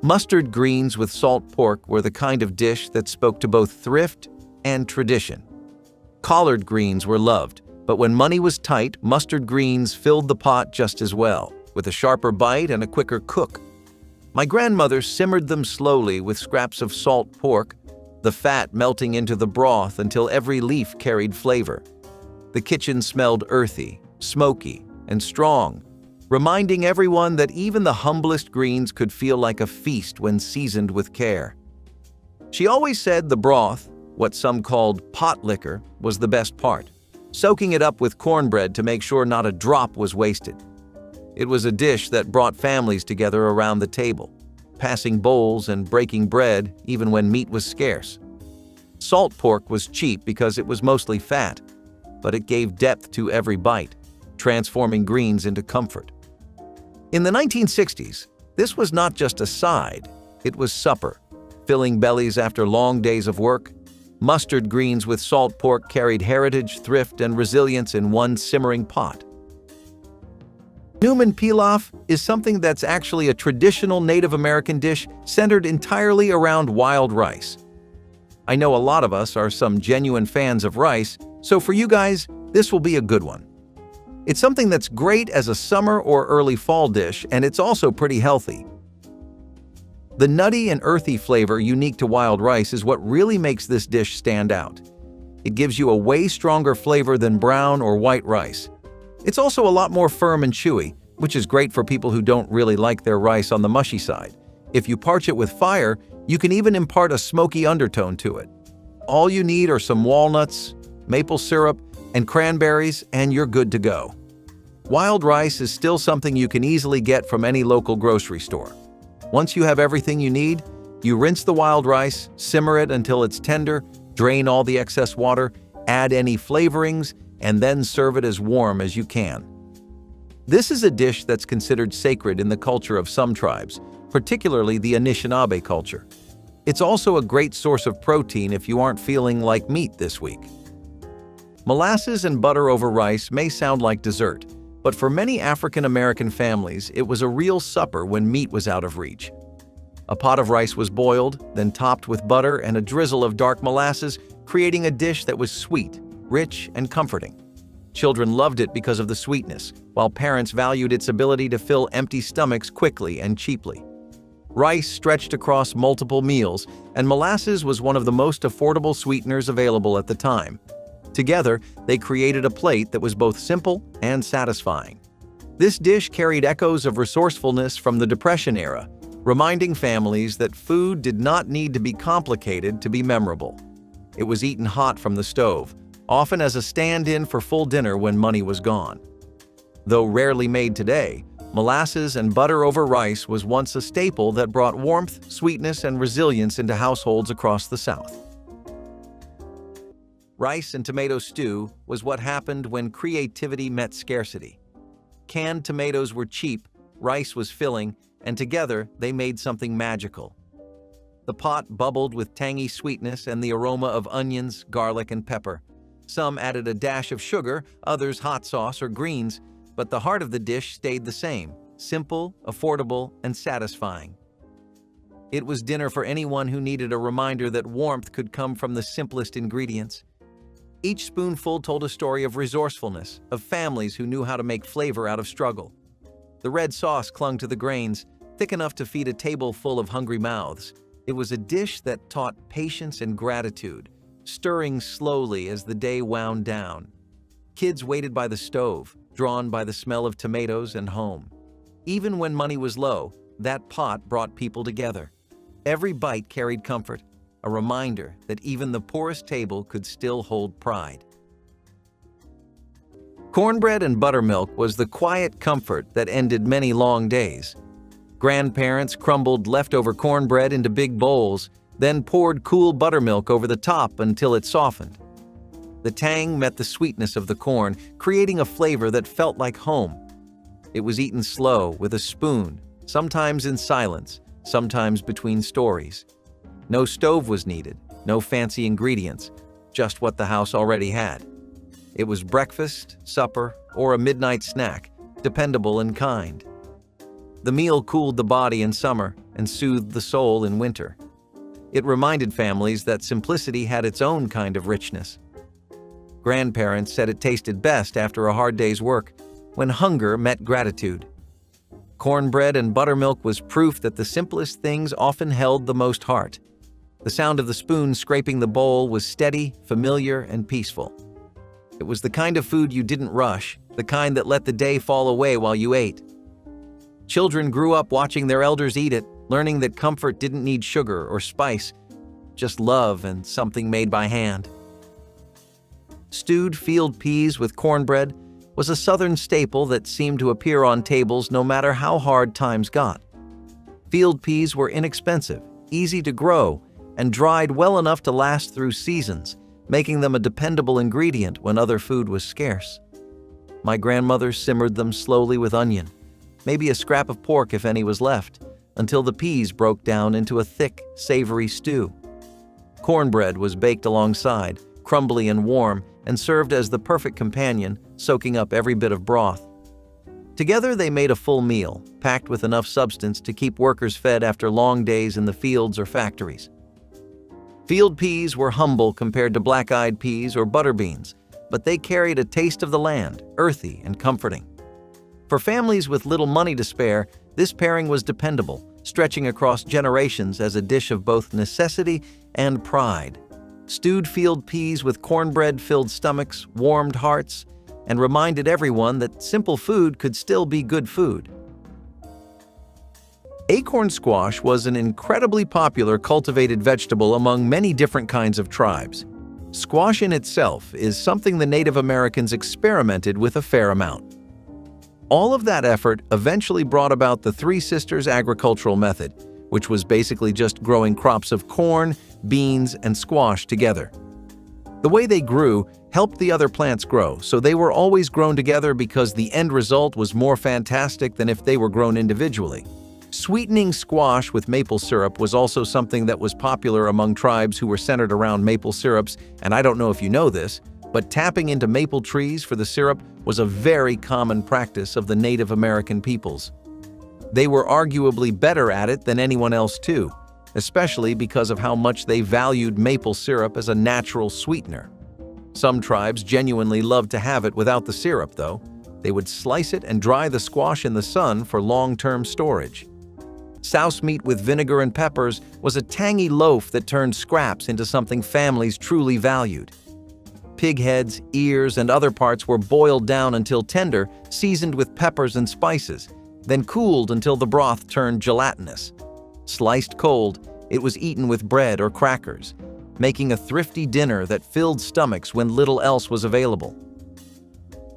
Mustard greens with salt pork were the kind of dish that spoke to both thrift and tradition. Collard greens were loved, but when money was tight, mustard greens filled the pot just as well, with a sharper bite and a quicker cook. My grandmother simmered them slowly with scraps of salt pork, the fat melting into the broth until every leaf carried flavor. The kitchen smelled earthy, smoky, and strong, reminding everyone that even the humblest greens could feel like a feast when seasoned with care. She always said the broth, what some called potlikker, was the best part, soaking it up with cornbread to make sure not a drop was wasted. It was a dish that brought families together around the table, passing bowls and breaking bread even when meat was scarce. Salt pork was cheap because it was mostly fat, but it gave depth to every bite, transforming greens into comfort. In the 1960s, this was not just a side, it was supper, filling bellies after long days of work. Mustard greens with salt pork carried heritage, thrift, and resilience in one simmering pot. Numan pilaf is something that's actually a traditional Native American dish centered entirely around wild rice. I know a lot of us are some genuine fans of rice, so for you guys, this will be a good one. It's something that's great as a summer or early fall dish, and it's also pretty healthy. The nutty and earthy flavor unique to wild rice is what really makes this dish stand out. It gives you a way stronger flavor than brown or white rice. It's also a lot more firm and chewy, which is great for people who don't really like their rice on the mushy side. If you parch it with fire, you can even impart a smoky undertone to it. All you need are some walnuts, maple syrup, and cranberries, and you're good to go. Wild rice is still something you can easily get from any local grocery store. Once you have everything you need, you rinse the wild rice, simmer it until it's tender, drain all the excess water, add any flavorings, and then serve it as warm as you can. This is a dish that's considered sacred in the culture of some tribes, particularly the Anishinaabe culture. It's also a great source of protein if you aren't feeling like meat this week. Molasses and butter over rice may sound like dessert, But for many African American families, it was a real supper when meat was out of reach. A pot of rice was boiled, then topped with butter and a drizzle of dark molasses, creating a dish that was sweet, rich, and comforting. Children loved it because of the sweetness, while parents valued its ability to fill empty stomachs quickly and cheaply. Rice stretched across multiple meals, and molasses was one of the most affordable sweeteners available at the time. Together, they created a plate that was both simple and satisfying. This dish carried echoes of resourcefulness from the Depression era, reminding families that food did not need to be complicated to be memorable. It was eaten hot from the stove, often as a stand-in for full dinner when money was gone. Though rarely made today, molasses and butter over rice was once a staple that brought warmth, sweetness, and resilience into households across the South. Rice and tomato stew was what happened when creativity met scarcity. Canned tomatoes were cheap, rice was filling, and together they made something magical. The pot bubbled with tangy sweetness and the aroma of onions, garlic, and pepper. Some added a dash of sugar, others hot sauce or greens, but the heart of the dish stayed the same: simple, affordable, and satisfying. It was dinner for anyone who needed a reminder that warmth could come from the simplest ingredients. Each spoonful told a story of resourcefulness, of families who knew how to make flavor out of struggle. The red sauce clung to the grains, thick enough to feed a table full of hungry mouths. It was a dish that taught patience and gratitude, stirring slowly as the day wound down. Kids waited by the stove, drawn by the smell of tomatoes and home. Even when money was low, that pot brought people together. Every bite carried comfort, a reminder that even the poorest table could still hold pride. Cornbread and buttermilk was the quiet comfort that ended many long days. Grandparents crumbled leftover cornbread into big bowls, then poured cool buttermilk over the top until it softened. The tang met the sweetness of the corn, creating a flavor that felt like home. It was eaten slow, with a spoon, sometimes in silence, sometimes between stories. No stove was needed, no fancy ingredients, just what the house already had. It was breakfast, supper, or a midnight snack, dependable and kind. The meal cooled the body in summer and soothed the soul in winter. It reminded families that simplicity had its own kind of richness. Grandparents said it tasted best after a hard day's work, when hunger met gratitude. Cornbread and buttermilk was proof that the simplest things often held the most heart. The sound of the spoon scraping the bowl was steady, familiar, and peaceful. It was the kind of food you didn't rush, the kind that let the day fall away while you ate. Children grew up watching their elders eat it, learning that comfort didn't need sugar or spice, just love and something made by hand. Stewed field peas with cornbread was a Southern staple that seemed to appear on tables no matter how hard times got. Field peas were inexpensive, easy to grow, and dried well enough to last through seasons, making them a dependable ingredient when other food was scarce. My grandmother simmered them slowly with onion, maybe a scrap of pork if any was left, until the peas broke down into a thick, savory stew. Cornbread was baked alongside, crumbly and warm, and served as the perfect companion, soaking up every bit of broth. Together they made a full meal, packed with enough substance to keep workers fed after long days in the fields or factories. Field peas were humble compared to black-eyed peas or butter beans, but they carried a taste of the land, earthy and comforting. For families with little money to spare, this pairing was dependable, stretching across generations as a dish of both necessity and pride. Stewed field peas with cornbread filled stomachs, warmed hearts, and reminded everyone that simple food could still be good food. Acorn squash was an incredibly popular cultivated vegetable among many different kinds of tribes. Squash in itself is something the Native Americans experimented with a fair amount. All of that effort eventually brought about the Three Sisters agricultural method, which was basically just growing crops of corn, beans, and squash together. The way they grew helped the other plants grow, so they were always grown together because the end result was more fantastic than if they were grown individually. Sweetening squash with maple syrup was also something that was popular among tribes who were centered around maple syrups, and I don't know if you know this, But tapping into maple trees for the syrup was a very common practice of the Native American peoples. They were arguably better at it than anyone else too, especially because of how much they valued maple syrup as a natural sweetener. Some tribes genuinely loved to have it without the syrup, though. They would slice it and dry the squash in the sun for long-term storage. Souse meat with vinegar and peppers was a tangy loaf that turned scraps into something families truly valued. Pig heads, ears, and other parts were boiled down until tender, seasoned with peppers and spices, then cooled until the broth turned gelatinous. Sliced cold, it was eaten with bread or crackers, making a thrifty dinner that filled stomachs when little else was available.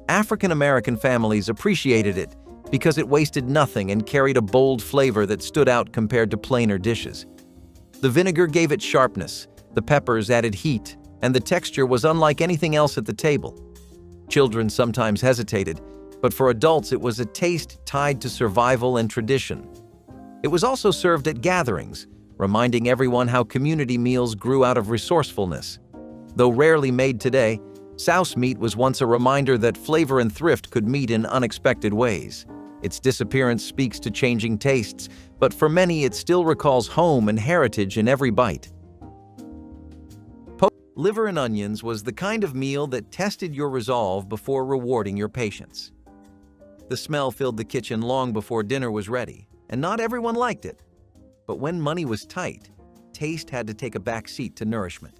African American families appreciated it because it wasted nothing and carried a bold flavor that stood out compared to plainer dishes. The vinegar gave it sharpness, the peppers added heat, and the texture was unlike anything else at the table. Children sometimes hesitated, but for adults it was a taste tied to survival and tradition. It was also served at gatherings, reminding everyone how community meals grew out of resourcefulness. Though rarely made today, souse meat was once a reminder that flavor and thrift could meet in unexpected ways. Its disappearance speaks to changing tastes, but for many it still recalls home and heritage in every bite. Liver and onions was the kind of meal that tested your resolve before rewarding your patience. The smell filled the kitchen long before dinner was ready, and not everyone liked it. But when money was tight, taste had to take a back seat to nourishment.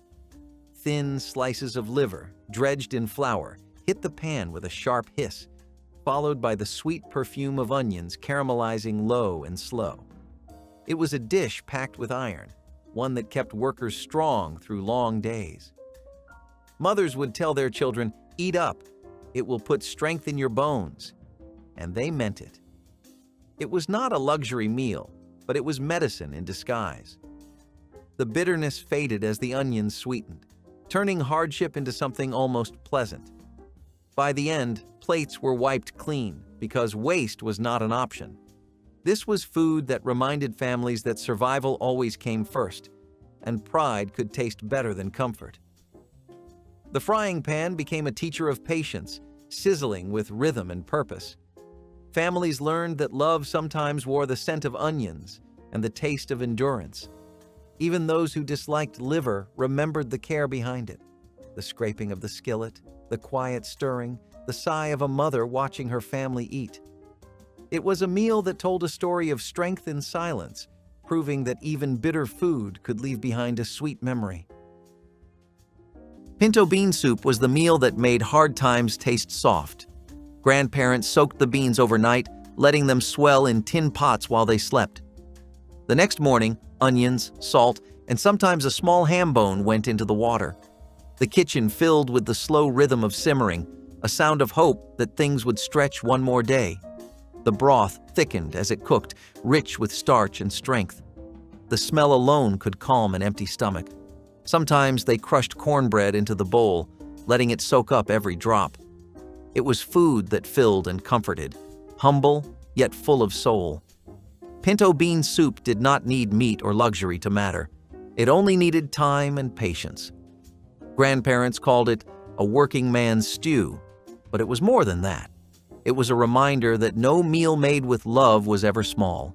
Thin slices of liver, dredged in flour, hit the pan with a sharp hiss, followed by the sweet perfume of onions caramelizing low and slow. It was a dish packed with iron, one that kept workers strong through long days. Mothers would tell their children, "Eat up, it will put strength in your bones." And they meant it. It was not a luxury meal, but it was medicine in disguise. The bitterness faded as the onions sweetened, turning hardship into something almost pleasant. By the end, plates were wiped clean because waste was not an option. This was food that reminded families that survival always came first, and pride could taste better than comfort. The frying pan became a teacher of patience, sizzling with rhythm and purpose. Families learned that love sometimes wore the scent of onions and the taste of endurance. Even those who disliked liver remembered the care behind it. The scraping of the skillet, the quiet stirring, the sigh of a mother watching her family eat. It was a meal that told a story of strength in silence, proving that even bitter food could leave behind a sweet memory. Pinto bean soup was the meal that made hard times taste soft. Grandparents soaked the beans overnight, letting them swell in tin pots while they slept. The next morning, onions, salt, and sometimes a small ham bone went into the water. The kitchen filled with the slow rhythm of simmering, a sound of hope that things would stretch one more day. The broth thickened as it cooked, rich with starch and strength. The smell alone could calm an empty stomach. Sometimes they crushed cornbread into the bowl, letting it soak up every drop. It was food that filled and comforted, humble yet full of soul. Pinto bean soup did not need meat or luxury to matter. It only needed time and patience. Grandparents called it a working man's stew, but it was more than that. It was a reminder that no meal made with love was ever small.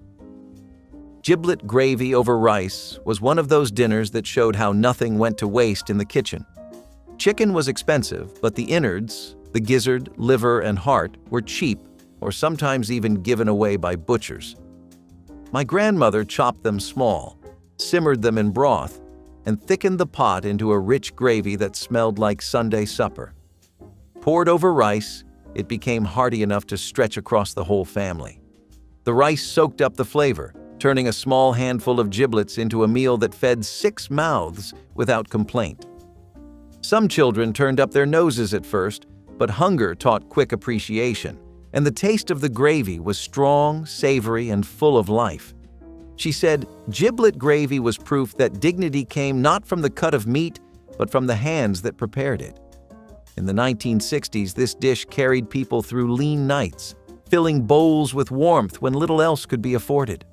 Giblet gravy over rice was one of those dinners that showed how nothing went to waste in the kitchen. Chicken was expensive, but the innards, the gizzard, liver, and heart were cheap or sometimes even given away by butchers. My grandmother chopped them small, simmered them in broth, and thickened the pot into a rich gravy that smelled like Sunday supper. Poured over rice, it became hearty enough to stretch across the whole family. The rice soaked up the flavor, turning a small handful of giblets into a meal that fed 6 mouths without complaint. Some children turned up their noses at first, but hunger taught quick appreciation, and the taste of the gravy was strong, savory, and full of life. She said, "Giblet gravy was proof that dignity came not from the cut of meat, but from the hands that prepared it." In the 1960s, this dish carried people through lean nights, filling bowls with warmth when little else could be afforded.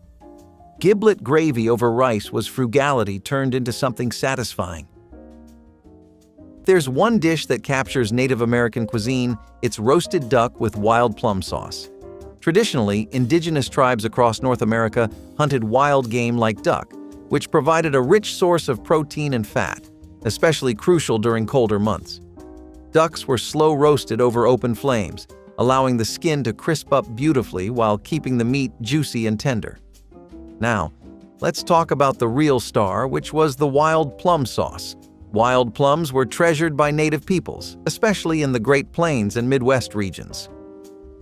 Giblet gravy over rice was frugality turned into something satisfying. there's one dish that captures Native American cuisine, it's roasted duck with wild plum sauce. Traditionally, indigenous tribes across North America hunted wild game like duck, which provided a rich source of protein and fat, especially crucial during colder months. Ducks were slow roasted over open flames, allowing the skin to crisp up beautifully while keeping the meat juicy and tender. Now, let's talk about the real star, which was the wild plum sauce. Wild plums were treasured by native peoples, especially in the Great Plains and Midwest regions.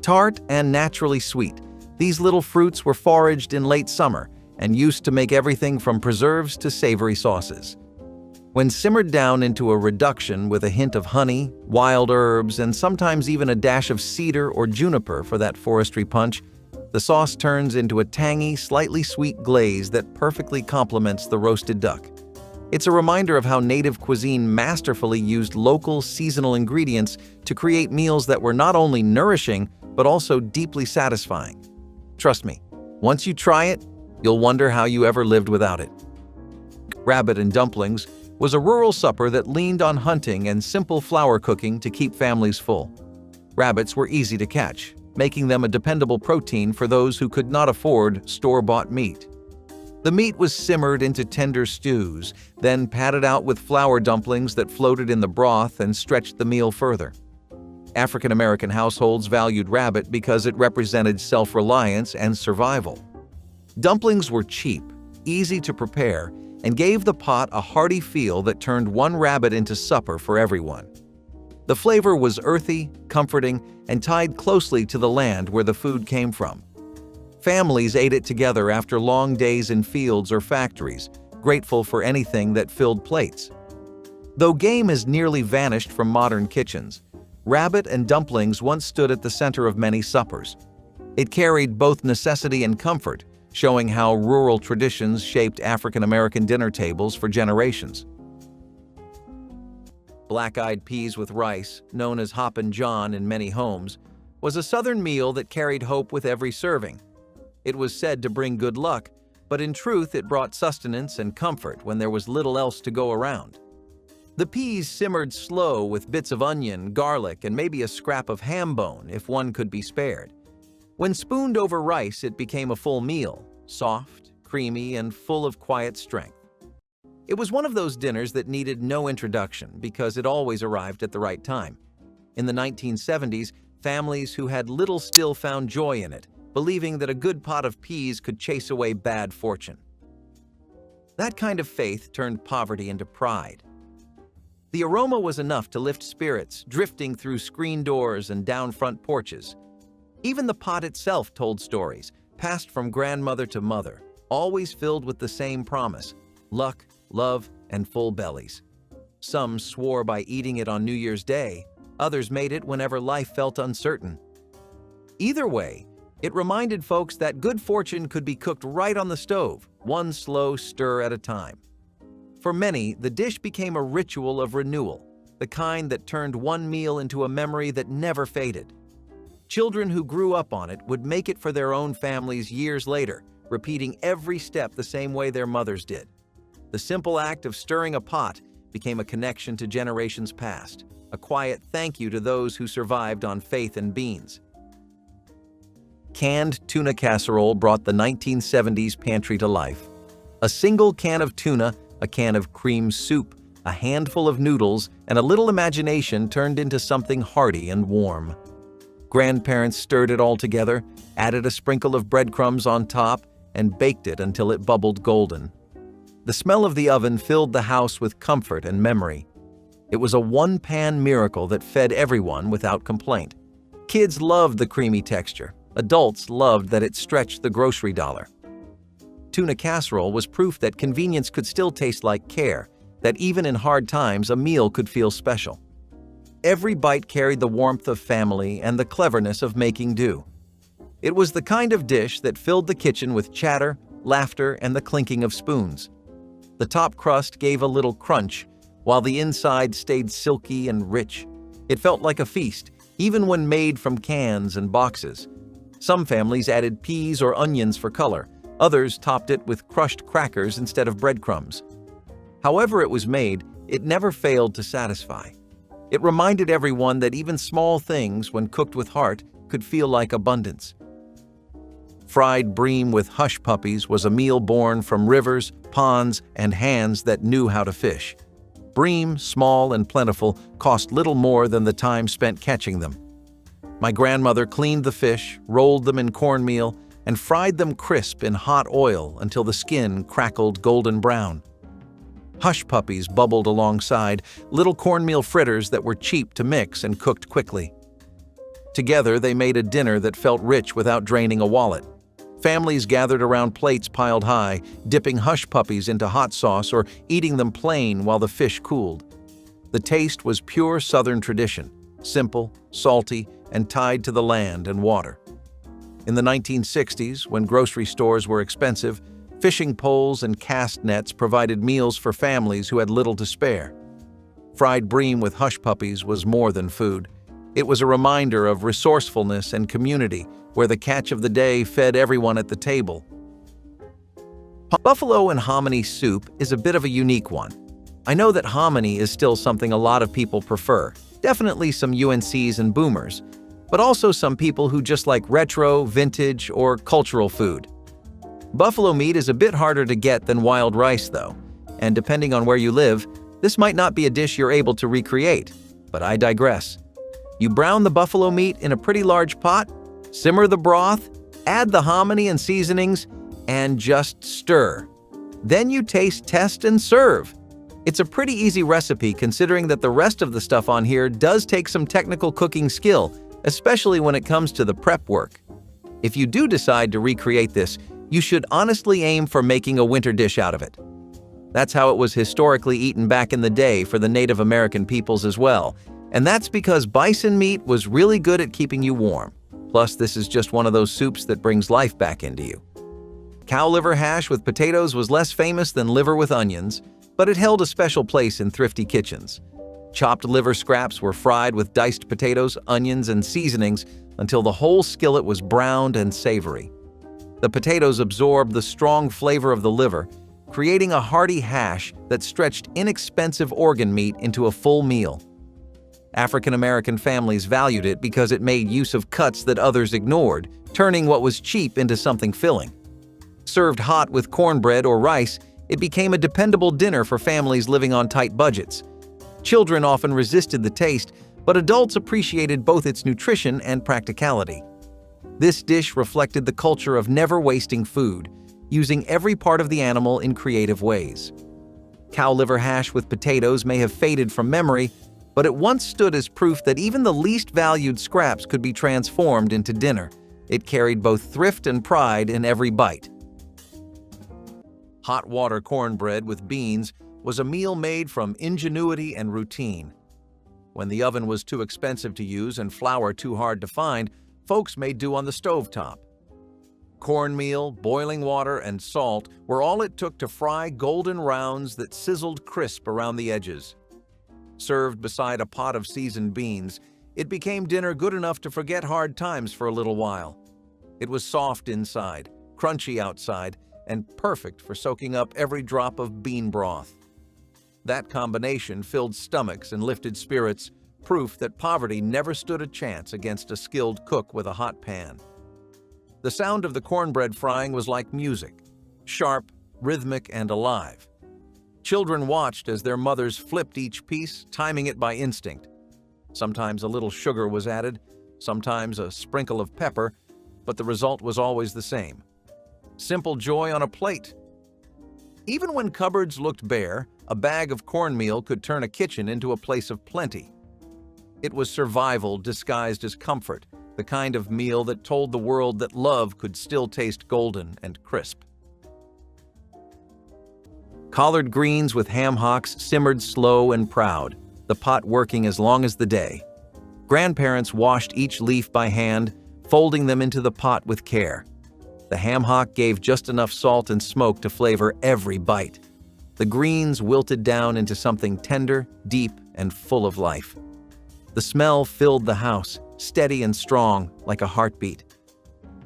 Tart and naturally sweet, these little fruits were foraged in late summer and used to make everything from preserves to savory sauces. When simmered down into a reduction with a hint of honey, wild herbs, and sometimes even a dash of cedar or juniper for that forestry punch, the sauce turns into a tangy, slightly sweet glaze that perfectly complements the roasted duck. It's a reminder of how native cuisine masterfully used local, seasonal ingredients to create meals that were not only nourishing, but also deeply satisfying. Trust me, once you try it, you'll wonder how you ever lived without it. Rabbit and dumplings was a rural supper that leaned on hunting and simple flour cooking to keep families full. Rabbits were easy to catch, making them a dependable protein for those who could not afford store-bought meat. The meat was simmered into tender stews, then patted out with flour dumplings that floated in the broth and stretched the meal further. African American households valued rabbit because it represented self-reliance and survival. Dumplings were cheap, easy to prepare, and gave the pot a hearty feel that turned one rabbit into supper for everyone. The flavor was earthy, comforting, and tied closely to the land where the food came from. Families ate it together after long days in fields or factories, grateful for anything that filled plates. Though game has nearly vanished from modern kitchens, rabbit and dumplings once stood at the center of many suppers. It carried both necessity and comfort, showing how rural traditions shaped African American dinner tables for generations. Black-eyed peas with rice, known as Hoppin' John in many homes, was a Southern meal that carried hope with every serving. It was said to bring good luck, but in truth it brought sustenance and comfort when there was little else to go around. The peas simmered slow with bits of onion, garlic, and maybe a scrap of ham bone if one could be spared. When spooned over rice, it became a full meal, soft, creamy, and full of quiet strength. It was one of those dinners that needed no introduction because it always arrived at the right time. In the 1970s, families who had little still found joy in it, believing that a good pot of peas could chase away bad fortune. That kind of faith turned poverty into pride. The aroma was enough to lift spirits, drifting through screen doors and down front porches. Even the pot itself told stories, passed from grandmother to mother, always filled with the same promise: luck, love, and full bellies. Some swore by eating it on New Year's Day, others made it whenever life felt uncertain. Either way, it reminded folks that good fortune could be cooked right on the stove, one slow stir at a time. For many, the dish became a ritual of renewal, the kind that turned one meal into a memory that never faded. Children who grew up on it would make it for their own families years later, repeating every step the same way their mothers did. The simple act of stirring a pot became a connection to generations past, a quiet thank you to those who survived on faith and beans. Canned tuna casserole brought the 1970s pantry to life. A single can of tuna, a can of cream soup, a handful of noodles, and a little imagination turned into something hearty and warm. Grandparents stirred it all together, added a sprinkle of breadcrumbs on top, and baked it until it bubbled golden. The smell of the oven filled the house with comfort and memory. It was a one-pan miracle that fed everyone without complaint. Kids loved the creamy texture. Adults loved that it stretched the grocery dollar. Tuna casserole was proof that convenience could still taste like care, that even in hard times a meal could feel special. Every bite carried the warmth of family and the cleverness of making do. It was the kind of dish that filled the kitchen with chatter, laughter, and the clinking of spoons. The top crust gave a little crunch, while the inside stayed silky and rich. It felt like a feast, even when made from cans and boxes. Some families added peas or onions for color. Others topped it with crushed crackers instead of breadcrumbs. However it was made, It never failed to satisfy. It reminded everyone that even small things, when cooked with heart, could feel like abundance. Fried bream with hush puppies was a meal born from rivers, ponds, and hands that knew how to fish. Bream, small and plentiful, cost little more than the time spent catching them. My grandmother cleaned the fish, rolled them in cornmeal, and fried them crisp in hot oil until the skin crackled golden brown. Hush puppies bubbled alongside, little cornmeal fritters that were cheap to mix and cooked quickly. Together, they made a dinner that felt rich without draining a wallet. Families gathered around plates piled high, dipping hush puppies into hot sauce or eating them plain while the fish cooled. The taste was pure Southern tradition, simple, salty, and tied to the land and water. In the 1960s, when grocery stores were expensive, fishing poles and cast nets provided meals for families who had little to spare. Fried bream with hush puppies was more than food. It was a reminder of resourcefulness and community, where the catch of the day fed everyone at the table. Buffalo and hominy soup is a bit of a unique one. I know that hominy is still something a lot of people prefer, definitely some UNCs and boomers, but also some people who just like retro, vintage, or cultural food. Buffalo meat is a bit harder to get than wild rice, though, and depending on where you live, this might not be a dish you're able to recreate, but I digress. You brown the buffalo meat in a pretty large pot, simmer the broth, add the hominy and seasonings, and just stir. Then you taste, test, and serve. It's a pretty easy recipe considering that the rest of the stuff on here does take some technical cooking skill, especially when it comes to the prep work. If you do decide to recreate this, you should honestly aim for making a winter dish out of it. That's how it was historically eaten back in the day for the Native American peoples as well, and that's because bison meat was really good at keeping you warm. Plus, this is just one of those soups that brings life back into you. Cow liver hash with potatoes was less famous than liver with onions, but it held a special place in thrifty kitchens. Chopped liver scraps were fried with diced potatoes, onions, and seasonings until the whole skillet was browned and savory. The potatoes absorbed the strong flavor of the liver, creating a hearty hash that stretched inexpensive organ meat into a full meal. African American families valued it because it made use of cuts that others ignored, turning what was cheap into something filling. Served hot with cornbread or rice, it became a dependable dinner for families living on tight budgets. Children often resisted the taste, but adults appreciated both its nutrition and practicality. This dish reflected the culture of never wasting food, using every part of the animal in creative ways. Cow liver hash with potatoes may have faded from memory, but it once stood as proof that even the least valued scraps could be transformed into dinner. It carried both thrift and pride in every bite. Hot water cornbread with beans was a meal made from ingenuity and routine. When the oven was too expensive to use and flour too hard to find, folks made do on the stovetop. Cornmeal, boiling water, and salt were all it took to fry golden rounds that sizzled crisp around the edges. Served beside a pot of seasoned beans, it became dinner good enough to forget hard times for a little while. It was soft inside, crunchy outside, and perfect for soaking up every drop of bean broth. That combination filled stomachs and lifted spirits, proof that poverty never stood a chance against a skilled cook with a hot pan. The sound of the cornbread frying was like music, sharp, rhythmic, and alive. Children watched as their mothers flipped each piece, timing it by instinct. Sometimes a little sugar was added, sometimes a sprinkle of pepper, but the result was always the same. Simple joy on a plate. Even when cupboards looked bare, a bag of cornmeal could turn a kitchen into a place of plenty. It was survival disguised as comfort, the kind of meal that told the world that love could still taste golden and crisp. Collard greens with ham hocks simmered slow and proud, the pot working as long as the day. Grandparents washed each leaf by hand, folding them into the pot with care. The ham hock gave just enough salt and smoke to flavor every bite. The greens wilted down into something tender, deep, and full of life. The smell filled the house, steady and strong, like a heartbeat.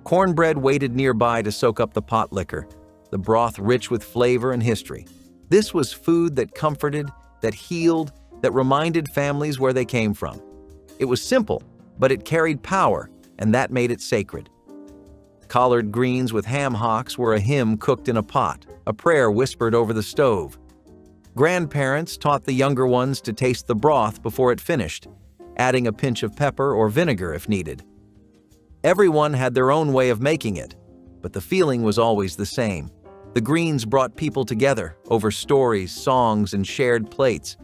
Cornbread waited nearby to soak up the potlikker, the broth rich with flavor and history. This was food that comforted, that healed, that reminded families where they came from. It was simple, but it carried power, and that made it sacred. Collard greens with ham hocks were a hymn cooked in a pot, a prayer whispered over the stove. Grandparents taught the younger ones to taste the broth before it finished, adding a pinch of pepper or vinegar if needed. Everyone had their own way of making it, but the feeling was always the same. The greens brought people together over stories, songs, and shared plates.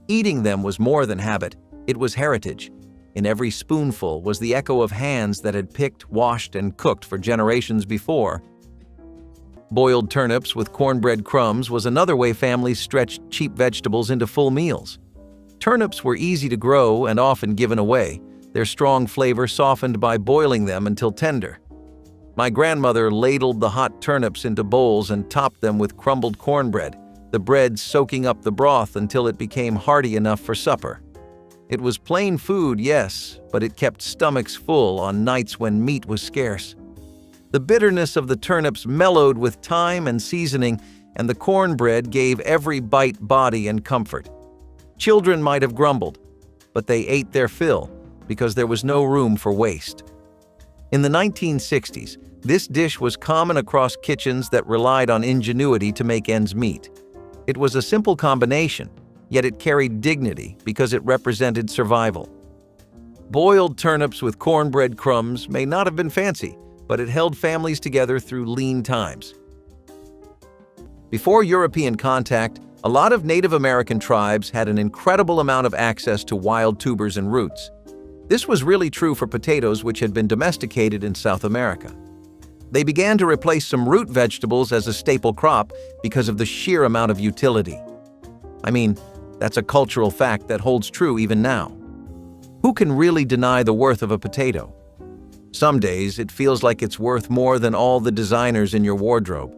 Eating them was more than habit, it was heritage. In every spoonful was the echo of hands that had picked, washed, and cooked for generations before. Boiled turnips with cornbread crumbs was another way families stretched cheap vegetables into full meals. Turnips were easy to grow and often given away, their strong flavor softened by boiling them until tender. My grandmother ladled the hot turnips into bowls and topped them with crumbled cornbread, the bread soaking up the broth until it became hearty enough for supper. It was plain food, yes, but it kept stomachs full on nights when meat was scarce. The bitterness of the turnips mellowed with time and seasoning, and the cornbread gave every bite body and comfort. Children might have grumbled, but they ate their fill because there was no room for waste. In the 1960s, this dish was common across kitchens that relied on ingenuity to make ends meet. It was a simple combination, yet it carried dignity because it represented survival. Boiled turnips with cornbread crumbs may not have been fancy, but it held families together through lean times. Before European contact, a lot of Native American tribes had an incredible amount of access to wild tubers and roots. This was really true for potatoes, which had been domesticated in South America. They began to replace some root vegetables as a staple crop because of the sheer amount of utility. I mean, that's a cultural fact that holds true even now. Who can really deny the worth of a potato? Some days, it feels like it's worth more than all the designers in your wardrobe.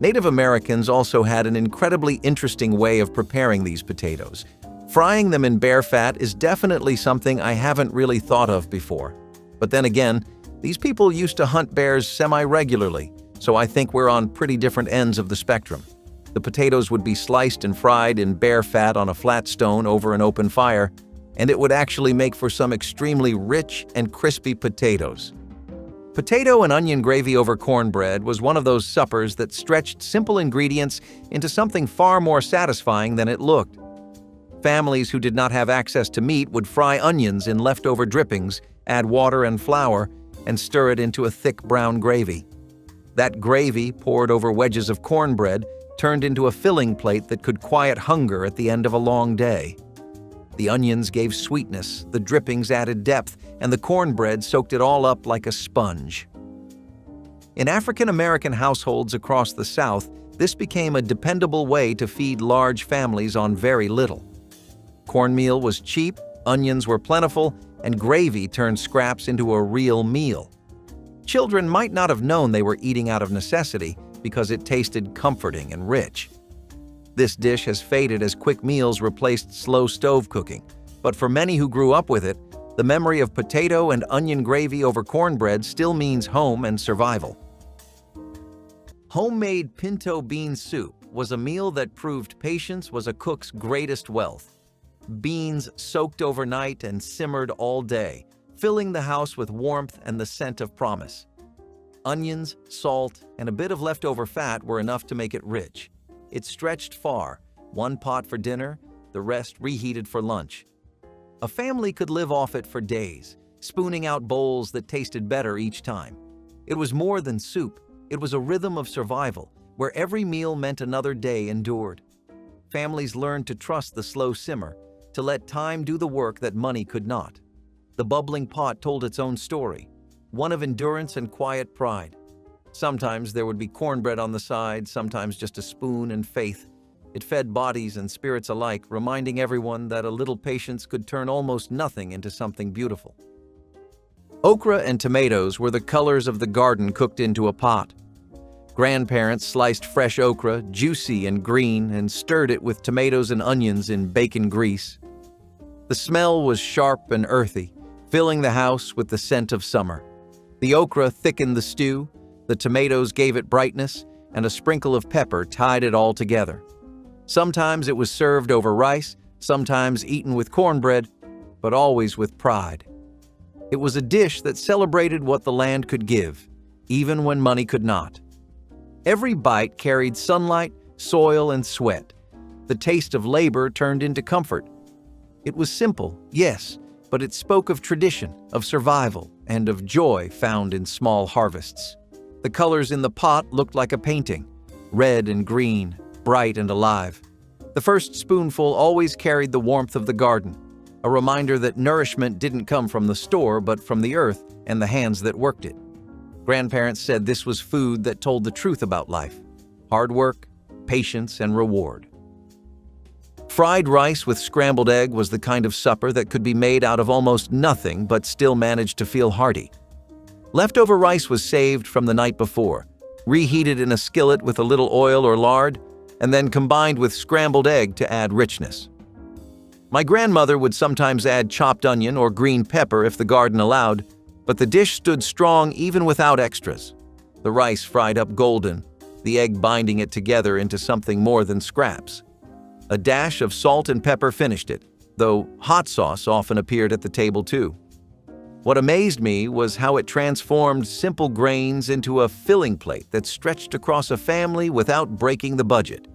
Native Americans also had an incredibly interesting way of preparing these potatoes. Frying them in bear fat is definitely something I haven't really thought of before. But then again, these people used to hunt bears semi-regularly, so I think we're on pretty different ends of the spectrum. The potatoes would be sliced and fried in bear fat on a flat stone over an open fire, and it would actually make for some extremely rich and crispy potatoes. Potato and onion gravy over cornbread was one of those suppers that stretched simple ingredients into something far more satisfying than it looked. Families who did not have access to meat would fry onions in leftover drippings, add water and flour, and stir it into a thick brown gravy. That gravy, poured over wedges of cornbread, turned into a filling plate that could quiet hunger at the end of a long day. The onions gave sweetness, the drippings added depth, and the cornbread soaked it all up like a sponge. In African American households across the South, this became a dependable way to feed large families on very little. Cornmeal was cheap, onions were plentiful, and gravy turned scraps into a real meal. Children might not have known they were eating out of necessity because it tasted comforting and rich. This dish has faded as quick meals replaced slow stove cooking, but for many who grew up with it, the memory of potato and onion gravy over cornbread still means home and survival. Homemade pinto bean soup was a meal that proved patience was a cook's greatest wealth. Beans soaked overnight and simmered all day, filling the house with warmth and the scent of promise. Onions, salt, and a bit of leftover fat were enough to make it rich. It stretched far, one pot for dinner, the rest reheated for lunch. A family could live off it for days, spooning out bowls that tasted better each time. It was more than soup, it was a rhythm of survival, where every meal meant another day endured. Families learned to trust the slow simmer, to let time do the work that money could not. The bubbling pot told its own story, one of endurance and quiet pride. Sometimes there would be cornbread on the side, sometimes just a spoon and faith. It fed bodies and spirits alike, reminding everyone that a little patience could turn almost nothing into something beautiful. Okra and tomatoes were the colors of the garden cooked into a pot. Grandparents sliced fresh okra, juicy and green, and stirred it with tomatoes and onions in bacon grease. The smell was sharp and earthy, filling the house with the scent of summer. The okra thickened the stew, the tomatoes gave it brightness, and a sprinkle of pepper tied it all together. Sometimes it was served over rice, sometimes eaten with cornbread, but always with pride. It was a dish that celebrated what the land could give, even when money could not. Every bite carried sunlight, soil, and sweat. The taste of labor turned into comfort. It was simple, yes, but it spoke of tradition, of survival, and of joy found in small harvests. The colors in the pot looked like a painting, red and green, bright and alive. The first spoonful always carried the warmth of the garden, a reminder that nourishment didn't come from the store but from the earth and the hands that worked it. Grandparents said this was food that told the truth about life: hard work, patience, and reward. Fried rice with scrambled egg was the kind of supper that could be made out of almost nothing but still managed to feel hearty. Leftover rice was saved from the night before, reheated in a skillet with a little oil or lard, and then combined with scrambled egg to add richness. My grandmother would sometimes add chopped onion or green pepper if the garden allowed, but the dish stood strong even without extras. The rice fried up golden, the egg binding it together into something more than scraps. A dash of salt and pepper finished it, though hot sauce often appeared at the table too. What amazed me was how it transformed simple grains into a filling plate that stretched across a family without breaking the budget.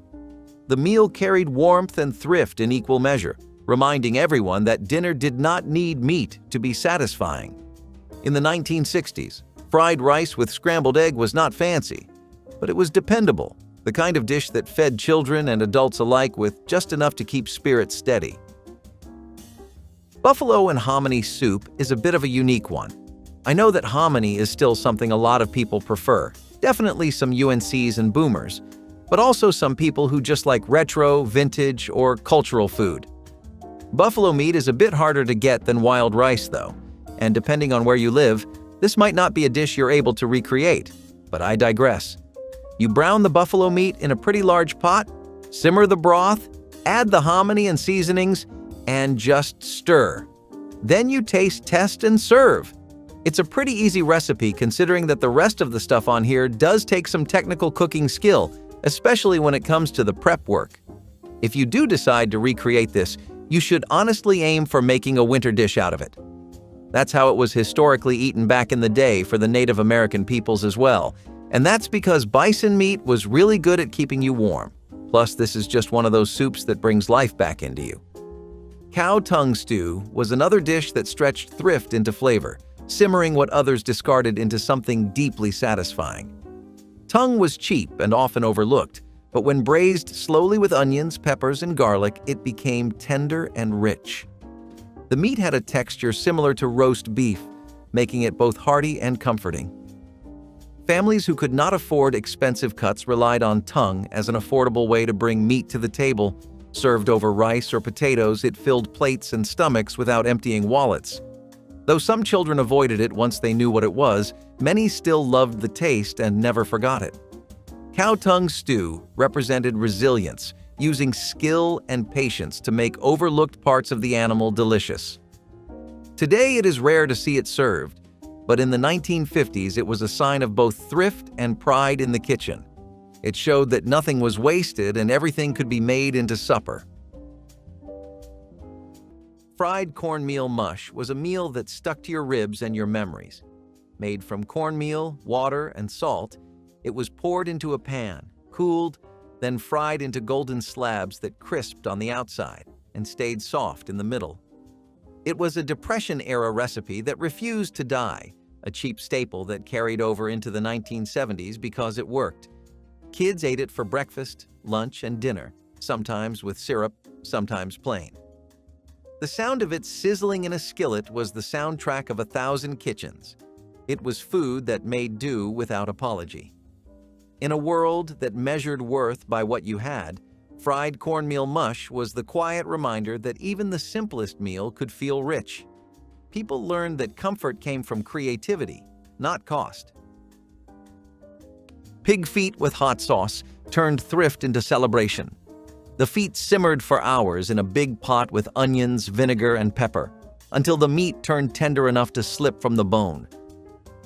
The meal carried warmth and thrift in equal measure, reminding everyone that dinner did not need meat to be satisfying. In the 1960s, fried rice with scrambled egg was not fancy, but it was dependable, the kind of dish that fed children and adults alike with just enough to keep spirits steady. Buffalo and hominy soup is a bit of a unique one. I know that hominy is still something a lot of people prefer, definitely some UNCs and boomers, but also some people who just like retro, vintage, or cultural food. Buffalo meat is a bit harder to get than wild rice though, and depending on where you live, this might not be a dish you're able to recreate, but I digress. You brown the buffalo meat in a pretty large pot, simmer the broth, add the hominy and seasonings, and just stir. Then you taste, test, and serve. It's a pretty easy recipe considering that the rest of the stuff on here does take some technical cooking skill, especially when it comes to the prep work. If you do decide to recreate this, you should honestly aim for making a winter dish out of it. That's how it was historically eaten back in the day for the Native American peoples as well. And that's because bison meat was really good at keeping you warm. Plus, this is just one of those soups that brings life back into you. Cow tongue stew was another dish that stretched thrift into flavor, simmering what others discarded into something deeply satisfying. Tongue was cheap and often overlooked, but when braised slowly with onions, peppers, and garlic, it became tender and rich. The meat had a texture similar to roast beef, making it both hearty and comforting. Families who could not afford expensive cuts relied on tongue as an affordable way to bring meat to the table. Served over rice or potatoes, it filled plates and stomachs without emptying wallets. Though some children avoided it once they knew what it was, many still loved the taste and never forgot it. Cow tongue stew represented resilience, using skill and patience to make overlooked parts of the animal delicious. Today it is rare to see it served, but in the 1950s it was a sign of both thrift and pride in the kitchen. It showed that nothing was wasted and everything could be made into supper. Fried cornmeal mush was a meal that stuck to your ribs and your memories. Made from cornmeal, water, and salt, it was poured into a pan, cooled, then fried into golden slabs that crisped on the outside and stayed soft in the middle. It was a Depression-era recipe that refused to die, a cheap staple that carried over into the 1970s because it worked. Kids ate it for breakfast, lunch, and dinner, sometimes with syrup, sometimes plain. The sound of it sizzling in a skillet was the soundtrack of 1,000 kitchens. It was food that made do without apology. In a world that measured worth by what you had, fried cornmeal mush was the quiet reminder that even the simplest meal could feel rich. People learned that comfort came from creativity, not cost. Pig feet with hot sauce turned thrift into celebration. The feet simmered for hours in a big pot with onions, vinegar, and pepper, until the meat turned tender enough to slip from the bone.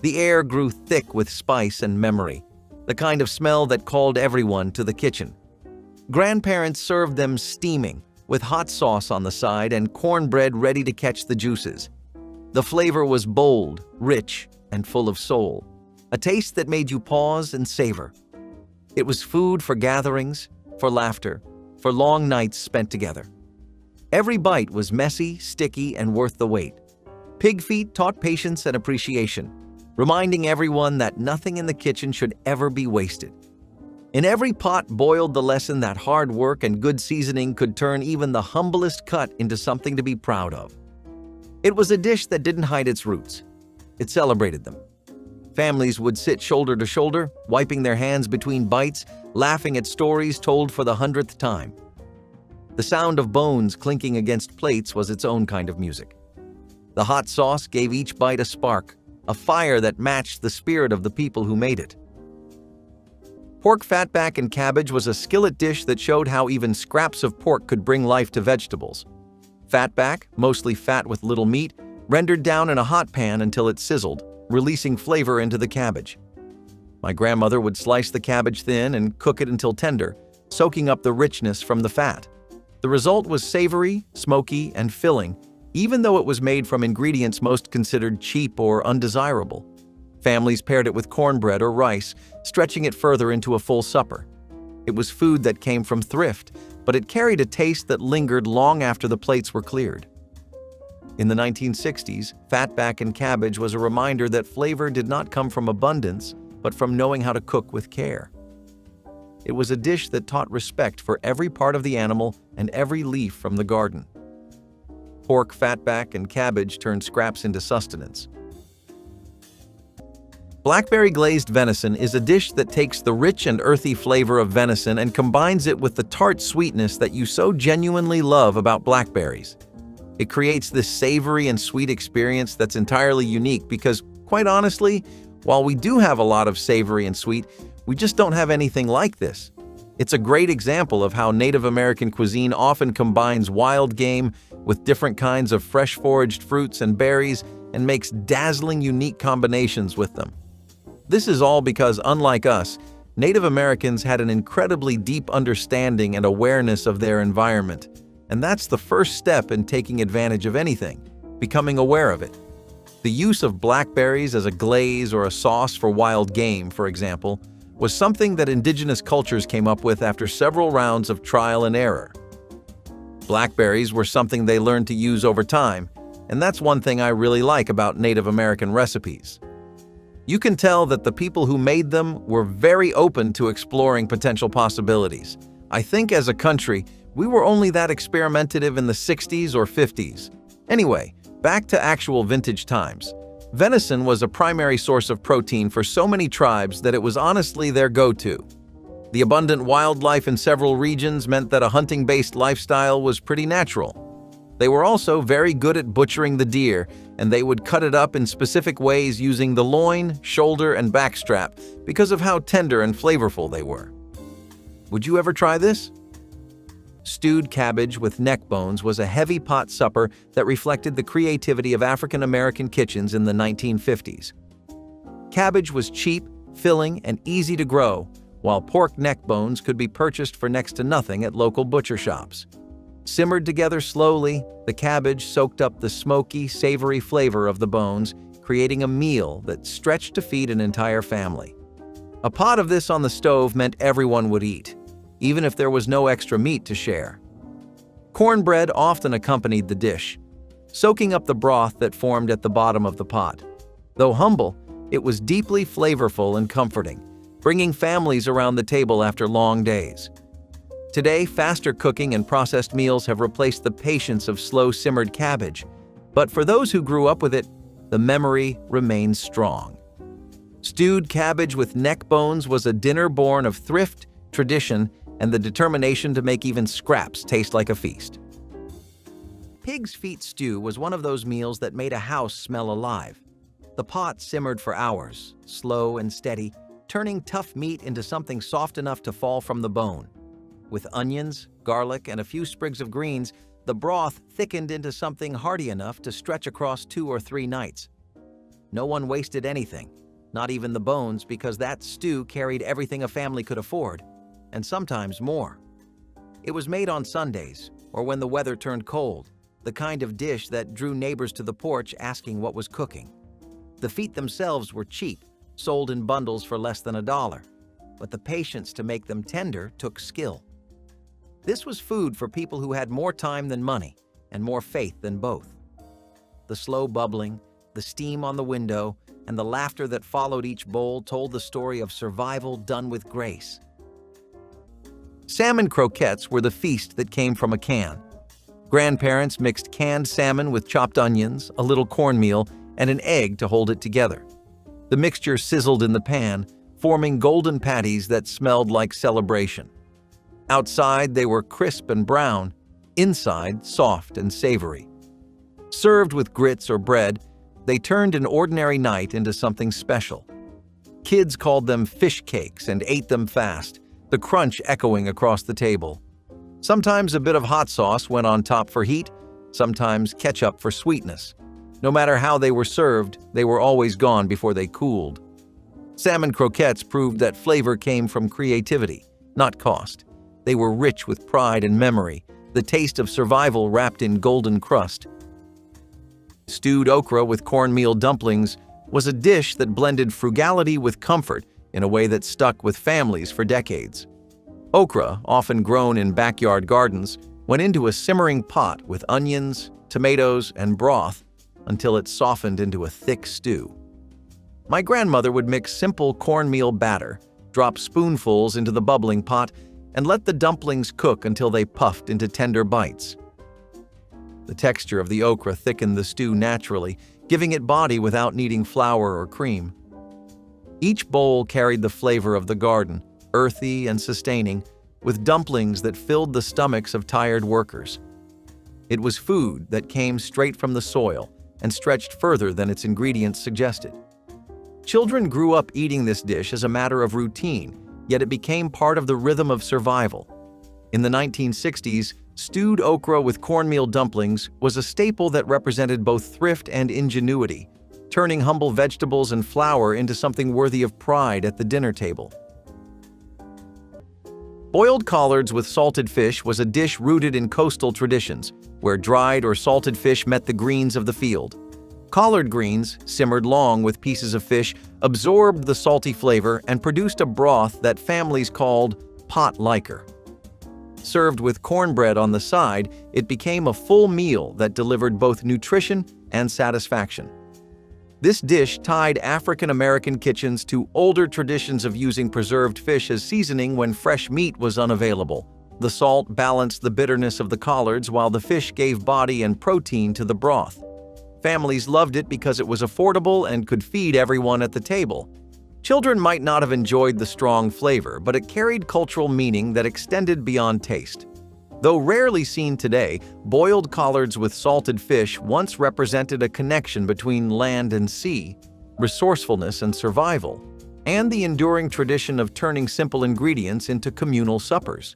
The air grew thick with spice and memory, the kind of smell that called everyone to the kitchen. Grandparents served them steaming, with hot sauce on the side and cornbread ready to catch the juices. The flavor was bold, rich, and full of soul, a taste that made you pause and savor. It was food for gatherings, for laughter, for long nights spent together. Every bite was messy, sticky, and worth the wait. Pig feet taught patience and appreciation, reminding everyone that nothing in the kitchen should ever be wasted. In every pot boiled the lesson that hard work and good seasoning could turn even the humblest cut into something to be proud of. It was a dish that didn't hide its roots. It celebrated them. Families would sit shoulder to shoulder, wiping their hands between bites, laughing at stories told for the 100th time. The sound of bones clinking against plates was its own kind of music. The hot sauce gave each bite a spark, a fire that matched the spirit of the people who made it. Pork fatback and cabbage was a skillet dish that showed how even scraps of pork could bring life to vegetables. Fatback, mostly fat with little meat, rendered down in a hot pan until it sizzled, releasing flavor into the cabbage. My grandmother would slice the cabbage thin and cook it until tender, soaking up the richness from the fat. The result was savory, smoky, and filling, even though it was made from ingredients most considered cheap or undesirable. Families paired it with cornbread or rice, stretching it further into a full supper. It was food that came from thrift, but it carried a taste that lingered long after the plates were cleared. In the 1960s, fatback and cabbage was a reminder that flavor did not come from abundance, but from knowing how to cook with care. It was a dish that taught respect for every part of the animal and every leaf from the garden. Pork, fatback, and cabbage turned scraps into sustenance. Blackberry glazed venison is a dish that takes the rich and earthy flavor of venison and combines it with the tart sweetness that you so genuinely love about blackberries. It creates this savory and sweet experience that's entirely unique because, quite honestly, while we do have a lot of savory and sweet, we just don't have anything like this. It's a great example of how Native American cuisine often combines wild game with different kinds of fresh foraged fruits and berries and makes dazzling, unique combinations with them. This is all because, unlike us, Native Americans had an incredibly deep understanding and awareness of their environment. And that's the first step in taking advantage of anything, becoming aware of it. The use of blackberries as a glaze or a sauce for wild game, for example, was something that indigenous cultures came up with after several rounds of trial and error. Blackberries were something they learned to use over time, and that's one thing I really like about Native American recipes. You can tell that the people who made them were very open to exploring potential possibilities. I think as a country, we were only that experimentative in the 60s or 50s. Anyway, back to actual vintage times. Venison was a primary source of protein for so many tribes that it was honestly their go-to. The abundant wildlife in several regions meant that a hunting-based lifestyle was pretty natural. They were also very good at butchering the deer, and they would cut it up in specific ways using the loin, shoulder, and backstrap because of how tender and flavorful they were. Would you ever try this? Stewed cabbage with neck bones was a heavy pot supper that reflected the creativity of African American kitchens in the 1950s. Cabbage was cheap, filling, and easy to grow, while pork neck bones could be purchased for next to nothing at local butcher shops. Simmered together slowly, the cabbage soaked up the smoky, savory flavor of the bones, creating a meal that stretched to feed an entire family. A pot of this on the stove meant everyone would eat, even if there was no extra meat to share. Cornbread often accompanied the dish, soaking up the broth that formed at the bottom of the pot. Though humble, it was deeply flavorful and comforting, bringing families around the table after long days. Today, faster cooking and processed meals have replaced the patience of slow-simmered cabbage, but for those who grew up with it, the memory remains strong. Stewed cabbage with neck bones was a dinner born of thrift, tradition, and the determination to make even scraps taste like a feast. Pig's feet stew was one of those meals that made a house smell alive. The pot simmered for hours, slow and steady, turning tough meat into something soft enough to fall from the bone. With onions, garlic, and a few sprigs of greens, the broth thickened into something hearty enough to stretch across 2 or 3 nights. No one wasted anything, not even the bones, because that stew carried everything a family could afford, and sometimes more. It was made on Sundays, or when the weather turned cold, the kind of dish that drew neighbors to the porch asking what was cooking. The feet themselves were cheap, sold in bundles for less than $1, but the patience to make them tender took skill. This was food for people who had more time than money and more faith than both. The slow bubbling, the steam on the window, and the laughter that followed each bowl told the story of survival done with grace. Salmon croquettes were the feast that came from a can. Grandparents mixed canned salmon with chopped onions, a little cornmeal, and an egg to hold it together. The mixture sizzled in the pan, forming golden patties that smelled like celebration. Outside, they were crisp and brown, inside, soft and savory. Served with grits or bread, they turned an ordinary night into something special. Kids called them fish cakes and ate them fast, the crunch echoing across the table. Sometimes a bit of hot sauce went on top for heat, sometimes ketchup for sweetness. No matter how they were served, they were always gone before they cooled. Salmon croquettes proved that flavor came from creativity, not cost. They were rich with pride and memory, the taste of survival wrapped in golden crust. Stewed okra with cornmeal dumplings was a dish that blended frugality with comfort in a way that stuck with families for decades. Okra, often grown in backyard gardens, went into a simmering pot with onions, tomatoes, and broth until it softened into a thick stew. My grandmother would mix simple cornmeal batter, drop spoonfuls into the bubbling pot, and let the dumplings cook until they puffed into tender bites. The texture of the okra thickened the stew naturally, giving it body without needing flour or cream. Each bowl carried the flavor of the garden, earthy and sustaining, with dumplings that filled the stomachs of tired workers. It was food that came straight from the soil and stretched further than its ingredients suggested. Children grew up eating this dish as a matter of routine, yet it became part of the rhythm of survival. In the 1960s, stewed okra with cornmeal dumplings was a staple that represented both thrift and ingenuity, turning humble vegetables and flour into something worthy of pride at the dinner table. Boiled collards with salted fish was a dish rooted in coastal traditions, where dried or salted fish met the greens of the field. Collard greens, simmered long with pieces of fish, absorbed the salty flavor and produced a broth that families called potlikker. Served with cornbread on the side, it became a full meal that delivered both nutrition and satisfaction. This dish tied African American kitchens to older traditions of using preserved fish as seasoning when fresh meat was unavailable. The salt balanced the bitterness of the collards while the fish gave body and protein to the broth. Families loved it because it was affordable and could feed everyone at the table. Children might not have enjoyed the strong flavor, but it carried cultural meaning that extended beyond taste. Though rarely seen today, boiled collards with salted fish once represented a connection between land and sea, resourcefulness and survival, and the enduring tradition of turning simple ingredients into communal suppers.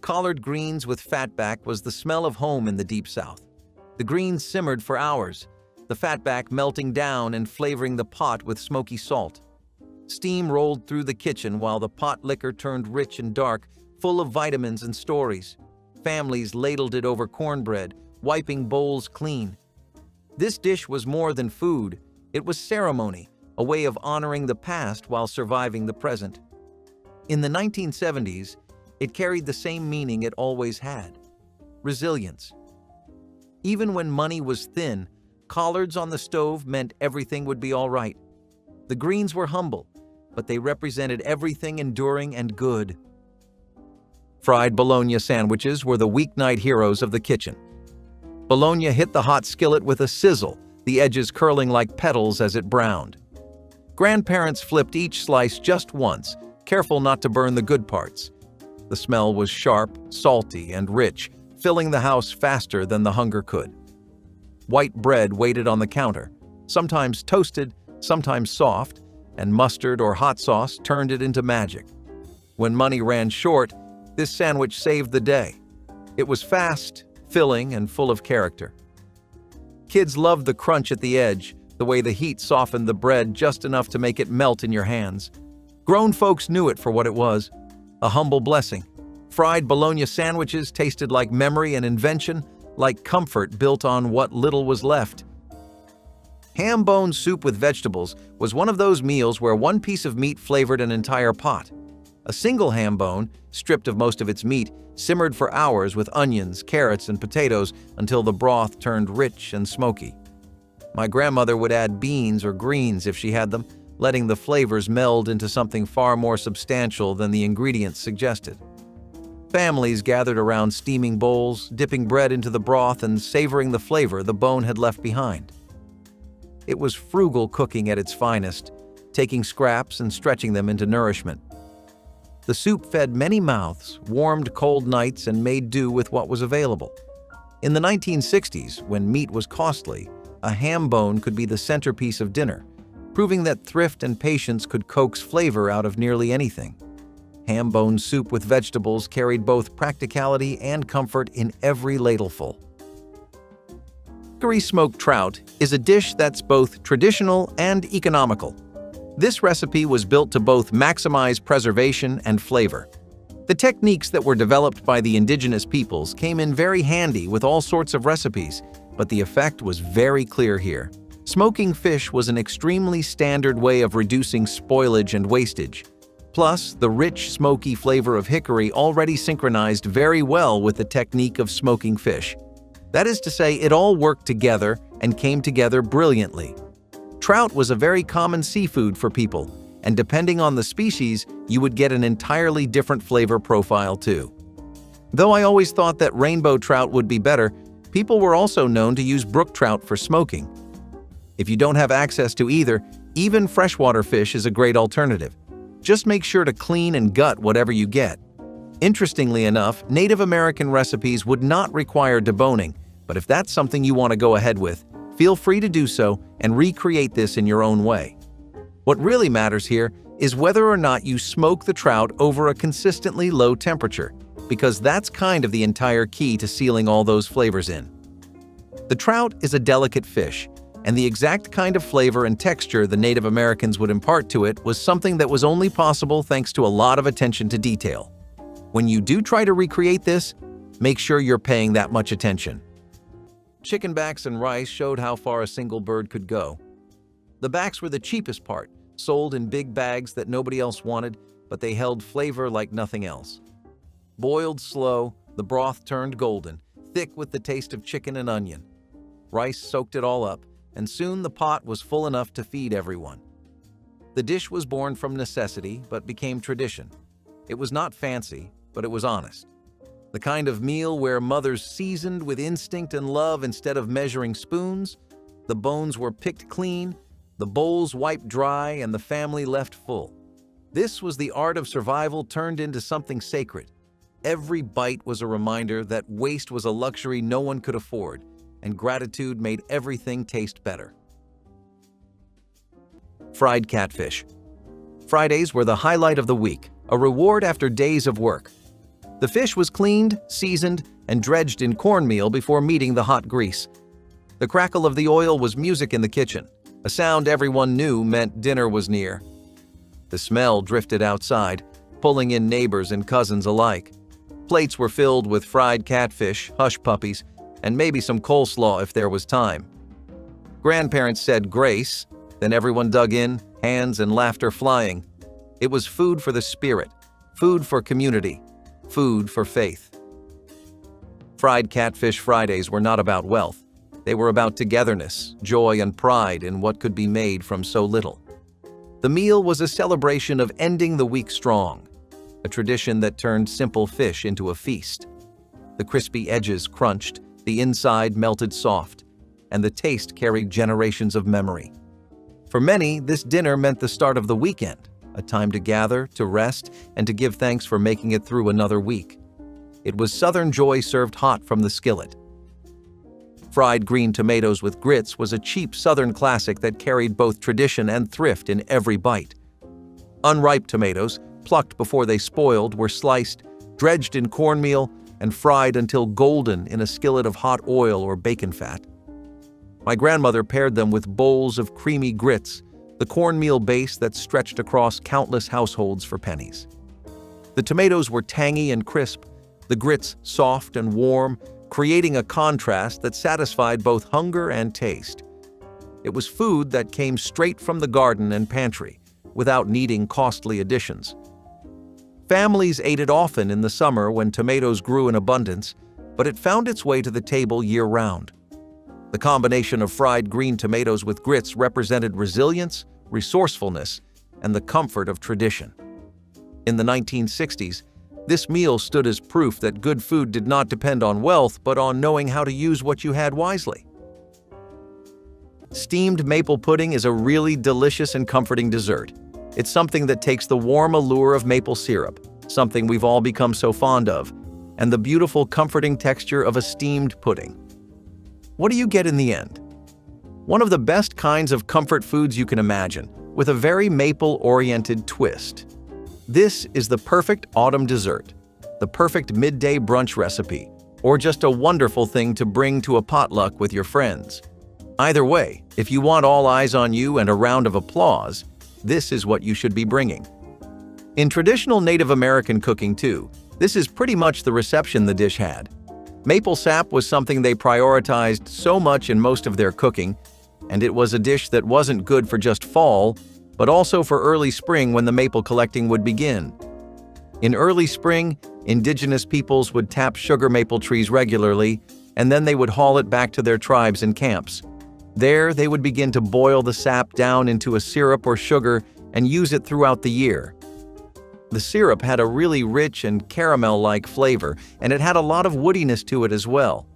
Collard greens with fatback was the smell of home in the Deep South. The greens simmered for hours, the fatback melting down and flavoring the pot with smoky salt. Steam rolled through the kitchen while the pot liquor turned rich and dark, full of vitamins and stories. Families ladled it over cornbread, wiping bowls clean. This dish was more than food. It was ceremony, a way of honoring the past while surviving the present. In the 1970s, it carried the same meaning it always had: resilience. Even when money was thin, collards on the stove meant everything would be all right. The greens were humble, but they represented everything enduring and good. Fried bologna sandwiches were the weeknight heroes of the kitchen. Bologna hit the hot skillet with a sizzle, the edges curling like petals as it browned. Grandparents flipped each slice just once, careful not to burn the good parts. The smell was sharp, salty, and rich, filling the house faster than the hunger could. White bread waited on the counter, sometimes toasted, sometimes soft, and mustard or hot sauce turned it into magic. When money ran short, this sandwich saved the day. It was fast, filling, and full of character. Kids loved the crunch at the edge, the way the heat softened the bread just enough to make it melt in your hands. Grown folks knew it for what it was: a humble blessing. Fried bologna sandwiches tasted like memory and invention, like comfort built on what little was left. Ham bone soup with vegetables was one of those meals where one piece of meat flavored an entire pot. A single ham bone, stripped of most of its meat, simmered for hours with onions, carrots, and potatoes until the broth turned rich and smoky. My grandmother would add beans or greens if she had them, letting the flavors meld into something far more substantial than the ingredients suggested. Families gathered around steaming bowls, dipping bread into the broth and savoring the flavor the bone had left behind. It was frugal cooking at its finest, taking scraps and stretching them into nourishment. The soup fed many mouths, warmed cold nights, and made do with what was available. In the 1960s, when meat was costly, a ham bone could be the centerpiece of dinner, proving that thrift and patience could coax flavor out of nearly anything. Ham bone soup with vegetables carried both practicality and comfort in every ladleful. Hickory smoked trout is a dish that's both traditional and economical. This recipe was built to both maximize preservation and flavor. The techniques that were developed by the indigenous peoples came in very handy with all sorts of recipes, but the effect was very clear here. Smoking fish was an extremely standard way of reducing spoilage and wastage. Plus, the rich, smoky flavor of hickory already synchronized very well with the technique of smoking fish. That is to say, it all worked together and came together brilliantly. Trout was a very common seafood for people, and depending on the species, you would get an entirely different flavor profile too. Though I always thought that rainbow trout would be better, people were also known to use brook trout for smoking. If you don't have access to either, even freshwater fish is a great alternative. Just make sure to clean and gut whatever you get. Interestingly enough, Native American recipes would not require deboning, but if that's something you want to go ahead with, feel free to do so and recreate this in your own way. What really matters here is whether or not you smoke the trout over a consistently low temperature, because that's kind of the entire key to sealing all those flavors in. The trout is a delicate fish, and the exact kind of flavor and texture the Native Americans would impart to it was something that was only possible thanks to a lot of attention to detail. When you do try to recreate this, make sure you're paying that much attention. Chicken backs and rice showed how far a single bird could go. The backs were the cheapest part, sold in big bags that nobody else wanted, but they held flavor like nothing else. Boiled slow, the broth turned golden, thick with the taste of chicken and onion. Rice soaked it all up, and soon the pot was full enough to feed everyone. The dish was born from necessity, but became tradition. It was not fancy, but it was honest. The kind of meal where mothers seasoned with instinct and love instead of measuring spoons. The bones were picked clean, the bowls wiped dry, and the family left full. This was the art of survival turned into something sacred. Every bite was a reminder that waste was a luxury no one could afford, and gratitude made everything taste better. Fried catfish. Fridays were the highlight of the week, a reward after days of work. The fish was cleaned, seasoned, and dredged in cornmeal before meeting the hot grease. The crackle of the oil was music in the kitchen, a sound everyone knew meant dinner was near. The smell drifted outside, pulling in neighbors and cousins alike. Plates were filled with fried catfish, hush puppies, and maybe some coleslaw if there was time. Grandparents said grace, then everyone dug in, hands and laughter flying. It was food for the spirit, food for community, food for faith. Fried Catfish Fridays were not about wealth. They were about togetherness, joy, and pride in what could be made from so little. The meal was a celebration of ending the week strong, a tradition that turned simple fish into a feast. The crispy edges crunched, the inside melted soft, and the taste carried generations of memory. For many, this dinner meant the start of the weekend, a time to gather, to rest, and to give thanks for making it through another week. It was Southern joy served hot from the skillet. Fried green tomatoes with grits was a cheap Southern classic that carried both tradition and thrift in every bite. Unripe tomatoes, plucked before they spoiled, were sliced, dredged in cornmeal, and fried until golden in a skillet of hot oil or bacon fat. My grandmother paired them with bowls of creamy grits, the cornmeal base that stretched across countless households for pennies. The tomatoes were tangy and crisp, the grits soft and warm, creating a contrast that satisfied both hunger and taste. It was food that came straight from the garden and pantry, without needing costly additions. Families ate it often in the summer when tomatoes grew in abundance, but it found its way to the table year-round. The combination of fried green tomatoes with grits represented resilience, resourcefulness, and the comfort of tradition. In the 1960s, this meal stood as proof that good food did not depend on wealth but on knowing how to use what you had wisely. Steamed maple pudding is a really delicious and comforting dessert. It's something that takes the warm allure of maple syrup, something we've all become so fond of, and the beautiful, comforting texture of a steamed pudding. What do you get in the end? One of the best kinds of comfort foods you can imagine, with a very maple-oriented twist. This is the perfect autumn dessert, the perfect midday brunch recipe, or just a wonderful thing to bring to a potluck with your friends. Either way, if you want all eyes on you and a round of applause, this is what you should be bringing. In traditional Native American cooking too, this is pretty much the reception the dish had. Maple sap was something they prioritized so much in most of their cooking, and it was a dish that wasn't good for just fall, but also for early spring when the maple collecting would begin. In early spring, indigenous peoples would tap sugar maple trees regularly, and then they would haul it back to their tribes and camps. There, they would begin to boil the sap down into a syrup or sugar and use it throughout the year. The syrup had a really rich and caramel-like flavor, and it had a lot of woodiness to it as well.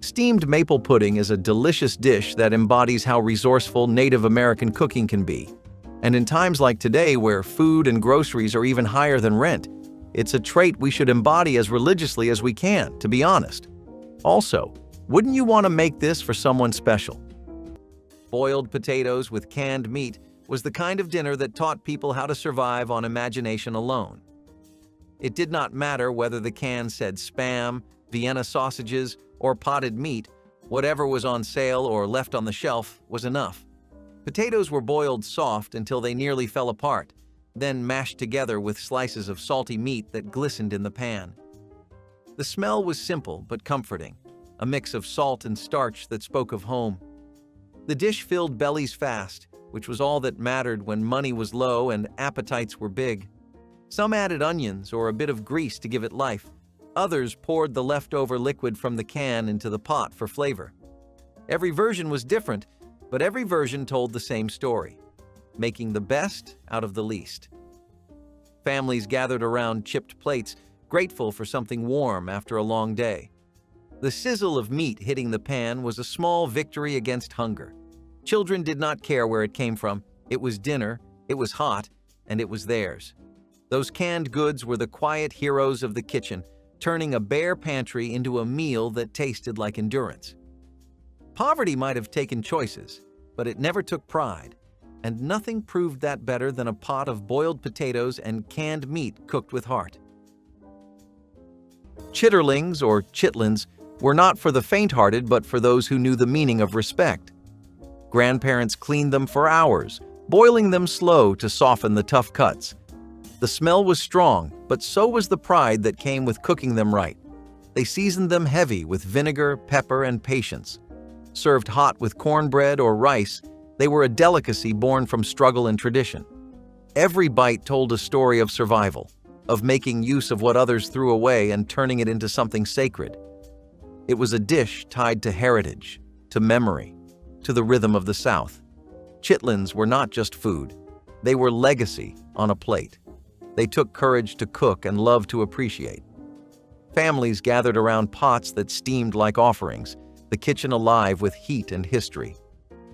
Steamed maple pudding is a delicious dish that embodies how resourceful Native American cooking can be. And in times like today, where food and groceries are even higher than rent, it's a trait we should embody as religiously as we can, to be honest. Also, wouldn't you want to make this for someone special? Boiled potatoes with canned meat was the kind of dinner that taught people how to survive on imagination alone. It did not matter whether the can said Spam, Vienna sausages, or potted meat, whatever was on sale or left on the shelf was enough. Potatoes were boiled soft until they nearly fell apart, then mashed together with slices of salty meat that glistened in the pan. The smell was simple but comforting, a mix of salt and starch that spoke of home. The dish filled bellies fast, which was all that mattered when money was low and appetites were big. Some added onions or a bit of grease to give it life. Others poured the leftover liquid from the can into the pot for flavor. Every version was different, but every version told the same story, making the best out of the least. Families gathered around chipped plates, grateful for something warm after a long day. The sizzle of meat hitting the pan was a small victory against hunger. Children did not care where it came from. It was dinner, it was hot, and it was theirs. Those canned goods were the quiet heroes of the kitchen, turning a bare pantry into a meal that tasted like endurance. Poverty might have taken choices, but it never took pride, and nothing proved that better than a pot of boiled potatoes and canned meat cooked with heart. Chitterlings, or chitlins, were not for the faint-hearted but for those who knew the meaning of respect. Grandparents cleaned them for hours, boiling them slow to soften the tough cuts. The smell was strong, but so was the pride that came with cooking them right. They seasoned them heavy with vinegar, pepper, and patience. Served hot with cornbread or rice, they were a delicacy born from struggle and tradition. Every bite told a story of survival, of making use of what others threw away and turning it into something sacred. It was a dish tied to heritage, to memory, to the rhythm of the South. Chitlins were not just food. They were legacy on a plate. They took courage to cook and love to appreciate. Families gathered around pots that steamed like offerings, the kitchen alive with heat and history.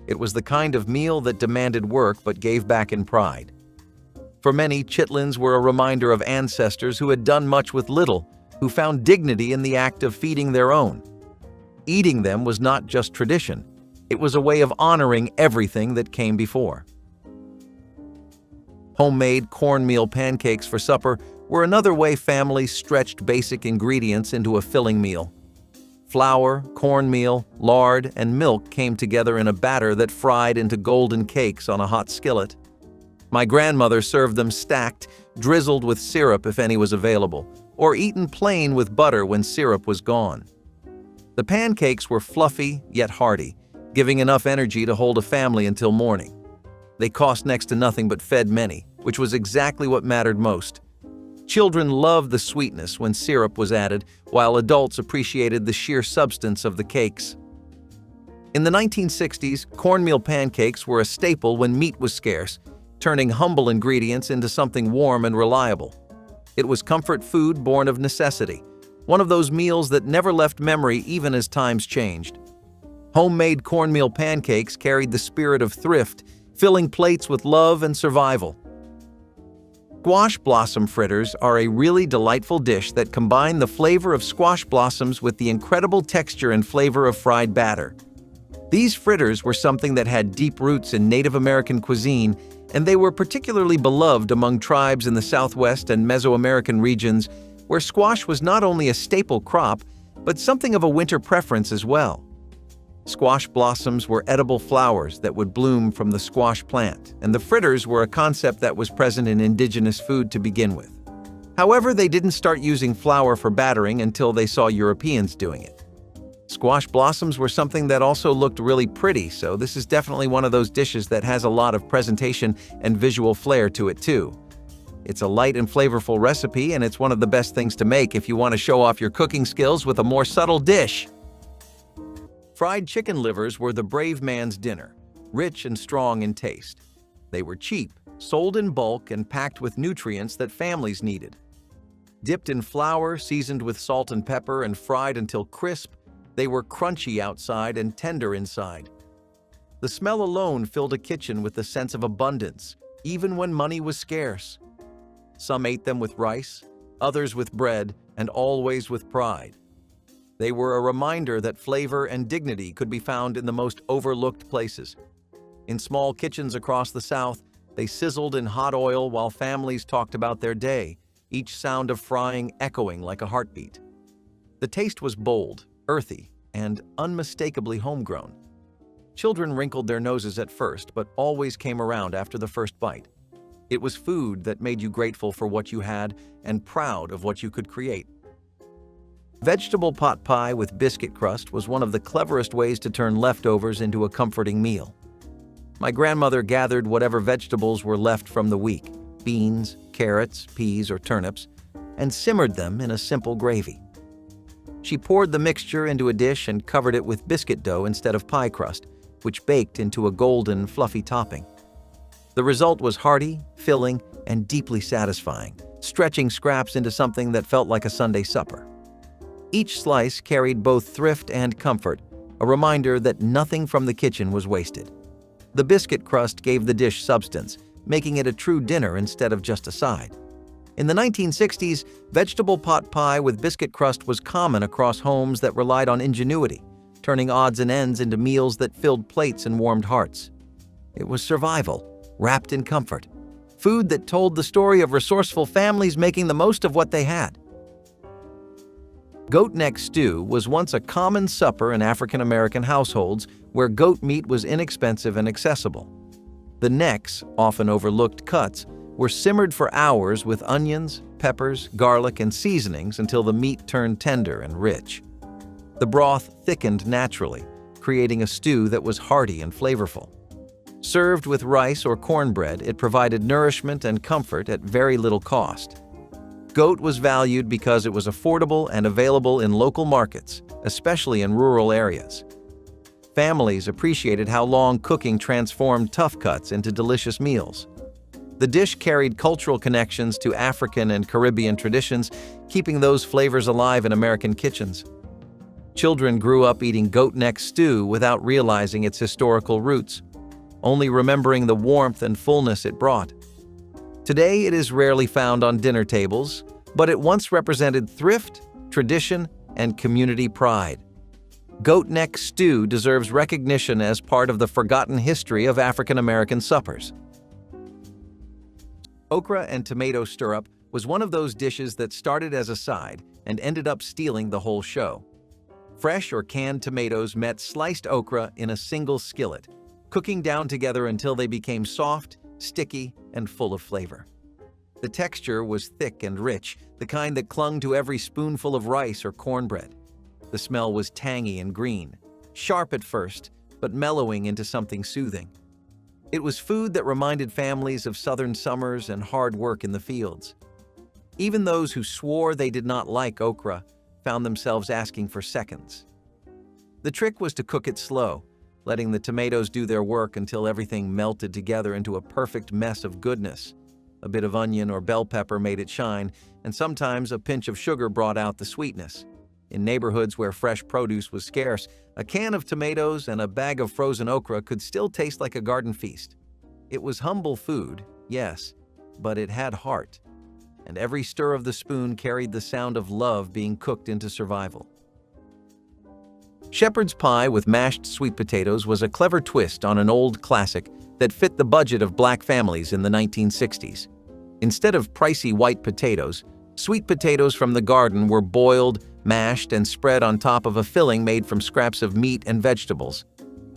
It was the kind of meal that demanded work but gave back in pride. For many, chitlins were a reminder of ancestors who had done much with little, who found dignity in the act of feeding their own. Eating them was not just tradition, it was a way of honoring everything that came before. Homemade cornmeal pancakes for supper were another way families stretched basic ingredients into a filling meal. Flour, cornmeal, lard, and milk came together in a batter that fried into golden cakes on a hot skillet. My grandmother served them stacked, drizzled with syrup if any was available, or eaten plain with butter when syrup was gone. The pancakes were fluffy yet hearty, giving enough energy to hold a family until morning. They cost next to nothing but fed many, which was exactly what mattered most. Children loved the sweetness when syrup was added, while adults appreciated the sheer substance of the cakes. In the 1960s, cornmeal pancakes were a staple when meat was scarce, turning humble ingredients into something warm and reliable. It was comfort food born of necessity, one of those meals that never left memory even as times changed. Homemade cornmeal pancakes carried the spirit of thrift, filling plates with love and survival. Squash blossom fritters are a really delightful dish that combine the flavor of squash blossoms with the incredible texture and flavor of fried batter. These fritters were something that had deep roots in Native American cuisine, and they were particularly beloved among tribes in the Southwest and Mesoamerican regions, where squash was not only a staple crop, but something of a winter preference as well. Squash blossoms were edible flowers that would bloom from the squash plant, and the fritters were a concept that was present in indigenous food to begin with. However, they didn't start using flour for battering until they saw Europeans doing it. Squash blossoms were something that also looked really pretty, so this is definitely one of those dishes that has a lot of presentation and visual flair to it too. It's a light and flavorful recipe, and it's one of the best things to make if you want to show off your cooking skills with a more subtle dish. Fried chicken livers were the brave man's dinner, rich and strong in taste. They were cheap, sold in bulk, and packed with nutrients that families needed. Dipped in flour, seasoned with salt and pepper, and fried until crisp, they were crunchy outside and tender inside. The smell alone filled a kitchen with a sense of abundance, even when money was scarce. Some ate them with rice, others with bread, and always with pride. They were a reminder that flavor and dignity could be found in the most overlooked places. In small kitchens across the South, they sizzled in hot oil while families talked about their day, each sound of frying echoing like a heartbeat. The taste was bold, earthy, and unmistakably homegrown. Children wrinkled their noses at first, but always came around after the first bite. It was food that made you grateful for what you had and proud of what you could create. Vegetable pot pie with biscuit crust was one of the cleverest ways to turn leftovers into a comforting meal. My grandmother gathered whatever vegetables were left from the week, beans, carrots, peas, or turnips, and simmered them in a simple gravy. She poured the mixture into a dish and covered it with biscuit dough instead of pie crust, which baked into a golden, fluffy topping. The result was hearty, filling, and deeply satisfying, stretching scraps into something that felt like a Sunday supper. Each slice carried both thrift and comfort, a reminder that nothing from the kitchen was wasted. The biscuit crust gave the dish substance, making it a true dinner instead of just a side. In the 1960s, vegetable pot pie with biscuit crust was common across homes that relied on ingenuity, turning odds and ends into meals that filled plates and warmed hearts. It was survival, wrapped in comfort, food that told the story of resourceful families making the most of what they had. Goat neck stew was once a common supper in African American households where goat meat was inexpensive and accessible. The necks, often overlooked cuts, were simmered for hours with onions, peppers, garlic, and seasonings until the meat turned tender and rich. The broth thickened naturally, creating a stew that was hearty and flavorful. Served with rice or cornbread, it provided nourishment and comfort at very little cost. Goat was valued because it was affordable and available in local markets, especially in rural areas. Families appreciated how long cooking transformed tough cuts into delicious meals. The dish carried cultural connections to African and Caribbean traditions, keeping those flavors alive in American kitchens. Children grew up eating goat neck stew without realizing its historical roots, only remembering the warmth and fullness it brought. Today, it is rarely found on dinner tables, but it once represented thrift, tradition, and community pride. Goat neck stew deserves recognition as part of the forgotten history of African American suppers. Okra and tomato stirrup was one of those dishes that started as a side and ended up stealing the whole show. Fresh or canned tomatoes met sliced okra in a single skillet, cooking down together until they became soft, sticky, and full of flavor. The texture was thick and rich, the kind that clung to every spoonful of rice or cornbread. The smell was tangy and green, sharp at first, but mellowing into something soothing. It was food that reminded families of southern summers and hard work in the fields. Even those who swore they did not like okra found themselves asking for seconds. The trick was to cook it slow, letting the tomatoes do their work until everything melted together into a perfect mess of goodness. A bit of onion or bell pepper made it shine, and sometimes a pinch of sugar brought out the sweetness. In neighborhoods where fresh produce was scarce, a can of tomatoes and a bag of frozen okra could still taste like a garden feast. It was humble food, yes, but it had heart, and every stir of the spoon carried the sound of love being cooked into survival. Shepherd's pie with mashed sweet potatoes was a clever twist on an old classic that fit the budget of Black families in the 1960s. Instead of pricey white potatoes, sweet potatoes from the garden were boiled, mashed, and spread on top of a filling made from scraps of meat and vegetables.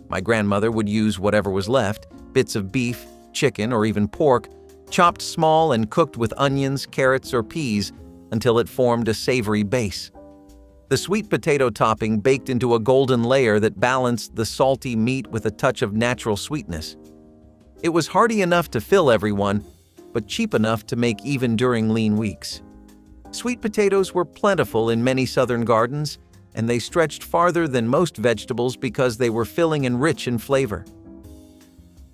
My grandmother would use whatever was left, bits of beef, chicken, or even pork, chopped small and cooked with onions, carrots, or peas until it formed a savory base. The sweet potato topping baked into a golden layer that balanced the salty meat with a touch of natural sweetness. It was hearty enough to fill everyone, but cheap enough to make even during lean weeks. Sweet potatoes were plentiful in many southern gardens, and they stretched farther than most vegetables because they were filling and rich in flavor.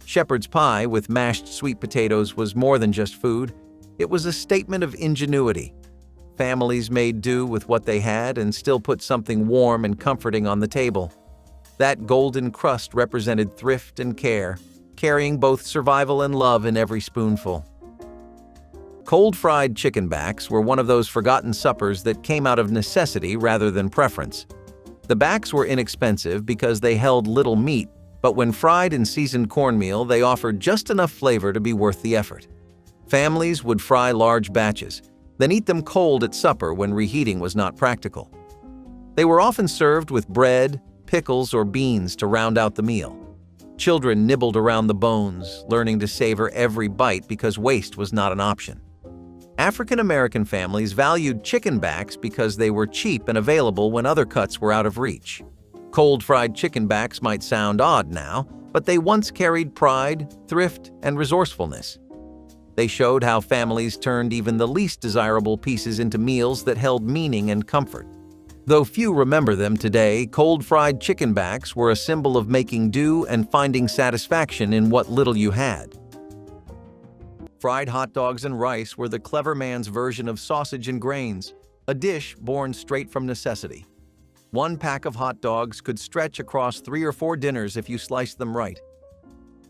Shepherd's pie with mashed sweet potatoes was more than just food. It was a statement of ingenuity. Families made do with what they had and still put something warm and comforting on the table. That golden crust represented thrift and care, carrying both survival and love in every spoonful. Cold-fried chicken backs were one of those forgotten suppers that came out of necessity rather than preference. The backs were inexpensive because they held little meat, but when fried in seasoned cornmeal, they offered just enough flavor to be worth the effort. Families would fry large batches, then eat them cold at supper when reheating was not practical. They were often served with bread, pickles, or beans to round out the meal. Children nibbled around the bones, learning to savor every bite because waste was not an option. African American families valued chicken backs because they were cheap and available when other cuts were out of reach. Cold-fried chicken backs might sound odd now, but they once carried pride, thrift, and resourcefulness. They showed how families turned even the least desirable pieces into meals that held meaning and comfort. Though few remember them today, cold-fried chicken backs were a symbol of making do and finding satisfaction in what little you had. Fried hot dogs and rice were the clever man's version of sausage and grains, a dish born straight from necessity. One pack of hot dogs could stretch across 3 or 4 dinners if you sliced them right.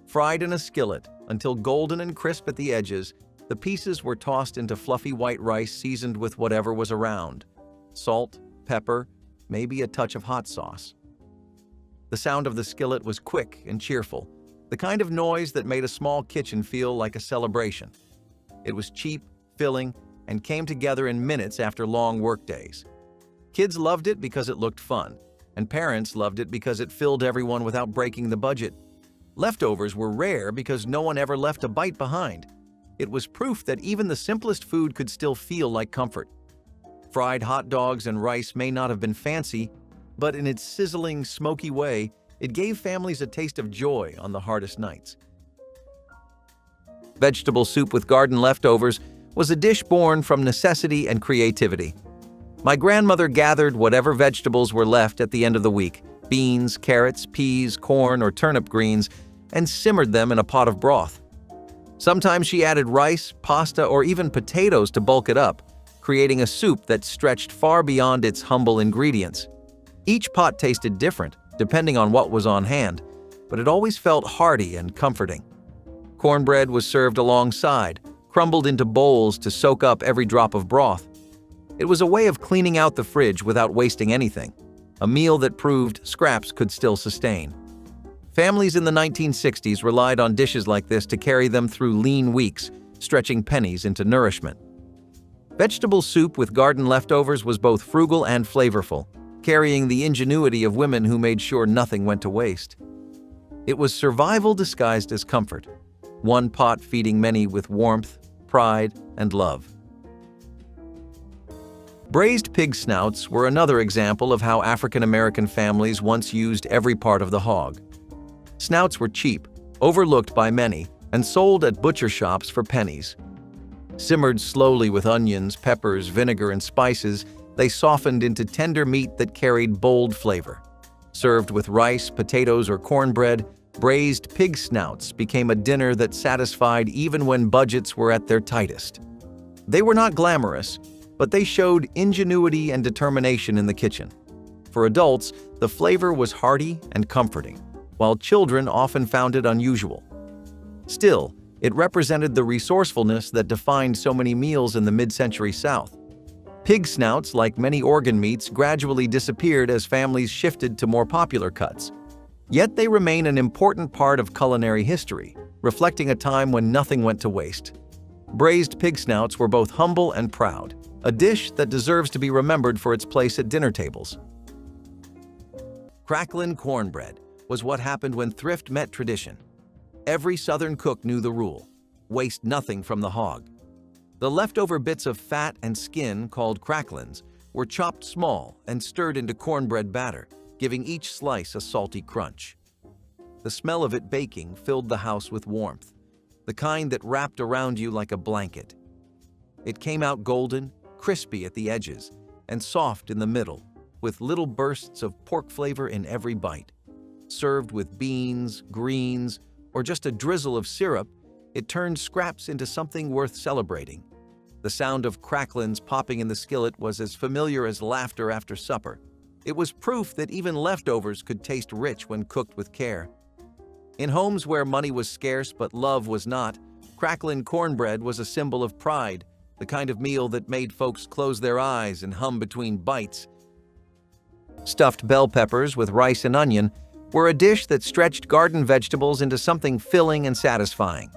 Fried in a skillet until golden and crisp at the edges, the pieces were tossed into fluffy white rice seasoned with whatever was around: salt, pepper, maybe a touch of hot sauce. The sound of the skillet was quick and cheerful, the kind of noise that made a small kitchen feel like a celebration. It was cheap, filling, and came together in minutes after long workdays. Kids loved it because it looked fun, and parents loved it because it filled everyone without breaking the budget. Leftovers were rare because no one ever left a bite behind. It was proof that even the simplest food could still feel like comfort. Fried hot dogs and rice may not have been fancy, but in its sizzling, smoky way, it gave families a taste of joy on the hardest nights. Vegetable soup with garden leftovers was a dish born from necessity and creativity. My grandmother gathered whatever vegetables were left at the end of the week: beans, carrots, peas, corn, or turnip greens, and simmered them in a pot of broth. Sometimes she added rice, pasta, or even potatoes to bulk it up, creating a soup that stretched far beyond its humble ingredients. Each pot tasted different, depending on what was on hand, but it always felt hearty and comforting. Cornbread was served alongside, crumbled into bowls to soak up every drop of broth. It was a way of cleaning out the fridge without wasting anything, a meal that proved scraps could still sustain. Families in the 1960s relied on dishes like this to carry them through lean weeks, stretching pennies into nourishment. Vegetable soup with garden leftovers was both frugal and flavorful, carrying the ingenuity of women who made sure nothing went to waste. It was survival disguised as comfort. one pot feeding many with warmth, pride, and love. Braised pig snouts were another example of how African American families once used every part of the hog. Snouts were cheap, overlooked by many, and sold at butcher shops for pennies. Simmered slowly with onions, peppers, vinegar, and spices, they softened into tender meat that carried bold flavor. Served with rice, potatoes, or cornbread, braised pig snouts became a dinner that satisfied even when budgets were at their tightest. They were not glamorous, but they showed ingenuity and determination in the kitchen. For adults, the flavor was hearty and comforting, while children often found it unusual. Still, it represented the resourcefulness that defined so many meals in the mid-century South. Pig snouts, like many organ meats, gradually disappeared as families shifted to more popular cuts. Yet they remain an important part of culinary history, reflecting a time when nothing went to waste. Braised pig snouts were both humble and proud, a dish that deserves to be remembered for its place at dinner tables. Cracklin' cornbread was what happened when thrift met tradition. Every Southern cook knew the rule: waste nothing from the hog. The leftover bits of fat and skin, called cracklins, were chopped small and stirred into cornbread batter, giving each slice a salty crunch. The smell of it baking filled the house with warmth, the kind that wrapped around you like a blanket. It came out golden, crispy at the edges, and soft in the middle, with little bursts of pork flavor in every bite. Served with beans, greens, or just a drizzle of syrup, it turned scraps into something worth celebrating. The sound of cracklins popping in the skillet was as familiar as laughter after supper. It was proof that even leftovers could taste rich when cooked with care. In homes where money was scarce but love was not, cracklin' cornbread was a symbol of pride, the kind of meal that made folks close their eyes and hum between bites. Stuffed bell peppers with rice and onion were a dish that stretched garden vegetables into something filling and satisfying.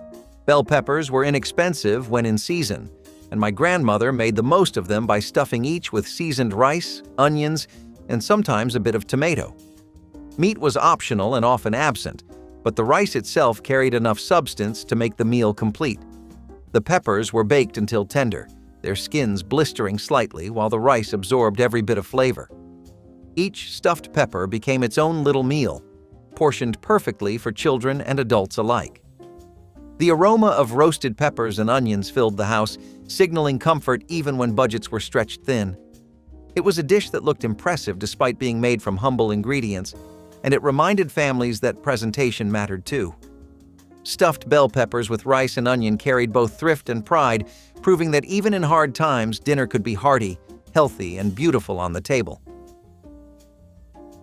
Bell peppers were inexpensive when in season, and my grandmother made the most of them by stuffing each with seasoned rice, onions, and sometimes a bit of tomato. Meat was optional and often absent, but the rice itself carried enough substance to make the meal complete. The peppers were baked until tender, their skins blistering slightly while the rice absorbed every bit of flavor. Each stuffed pepper became its own little meal, portioned perfectly for children and adults alike. The aroma of roasted peppers and onions filled the house, signaling comfort even when budgets were stretched thin. It was a dish that looked impressive despite being made from humble ingredients, and it reminded families that presentation mattered too. Stuffed bell peppers with rice and onion carried both thrift and pride, proving that even in hard times, dinner could be hearty, healthy, and beautiful on the table.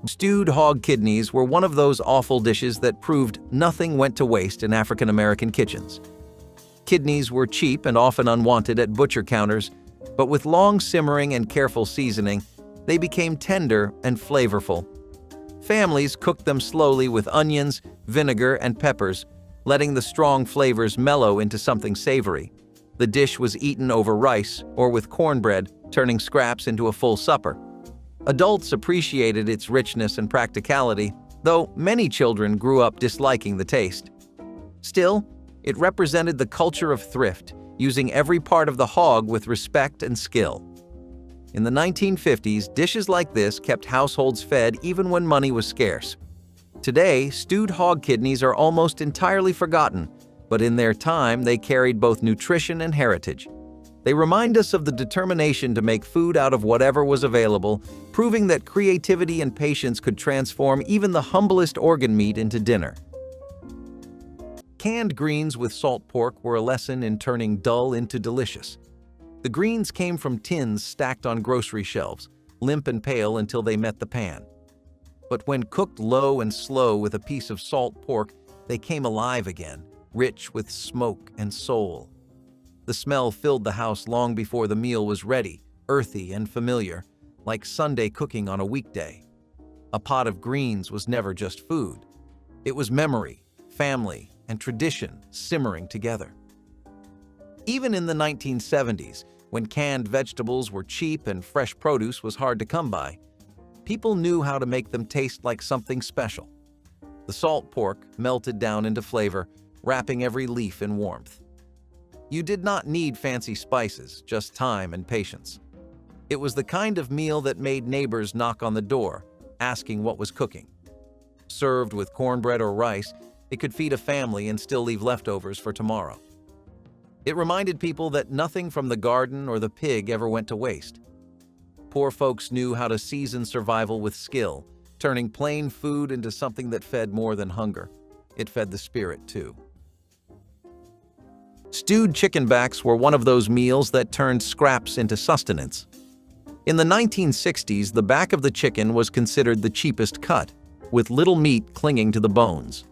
Stewed hog kidneys were one of those awful dishes that proved nothing went to waste in African American kitchens. Kidneys were cheap and often unwanted at butcher counters, but with long simmering and careful seasoning, they became tender and flavorful. Families cooked them slowly with onions, vinegar, and peppers, letting the strong flavors mellow into something savory. The dish was eaten over rice or with cornbread, turning scraps into a full supper. Adults appreciated its richness and practicality, though many children grew up disliking the taste. Still, it represented the culture of thrift, using every part of the hog with respect and skill. In the 1950s, dishes like this kept households fed even when money was scarce. Today, stewed hog kidneys are almost entirely forgotten, but in their time they carried both nutrition and heritage. They remind us of the determination to make food out of whatever was available, proving that creativity and patience could transform even the humblest organ meat into dinner. Canned greens with salt pork were a lesson in turning dull into delicious. The greens came from tins stacked on grocery shelves, limp and pale until they met the pan. But when cooked low and slow with a piece of salt pork, they came alive again, rich with smoke and soul. The smell filled the house long before the meal was ready, earthy and familiar, like Sunday cooking on a weekday. A pot of greens was never just food. It was memory, family, and tradition simmering together. Even in the 1970s, when canned vegetables were cheap and fresh produce was hard to come by, people knew how to make them taste like something special. The salt pork melted down into flavor, wrapping every leaf in warmth. You did not need fancy spices, just time and patience. It was the kind of meal that made neighbors knock on the door, asking what was cooking. Served with cornbread or rice, it could feed a family and still leave leftovers for tomorrow. It reminded people that nothing from the garden or the pig ever went to waste. Poor folks knew how to season survival with skill, turning plain food into something that fed more than hunger. It fed the spirit, too. Stewed chicken backs were one of those meals that turned scraps into sustenance. In the 1960s, the back of the chicken was considered the cheapest cut, with little meat clinging to the bones.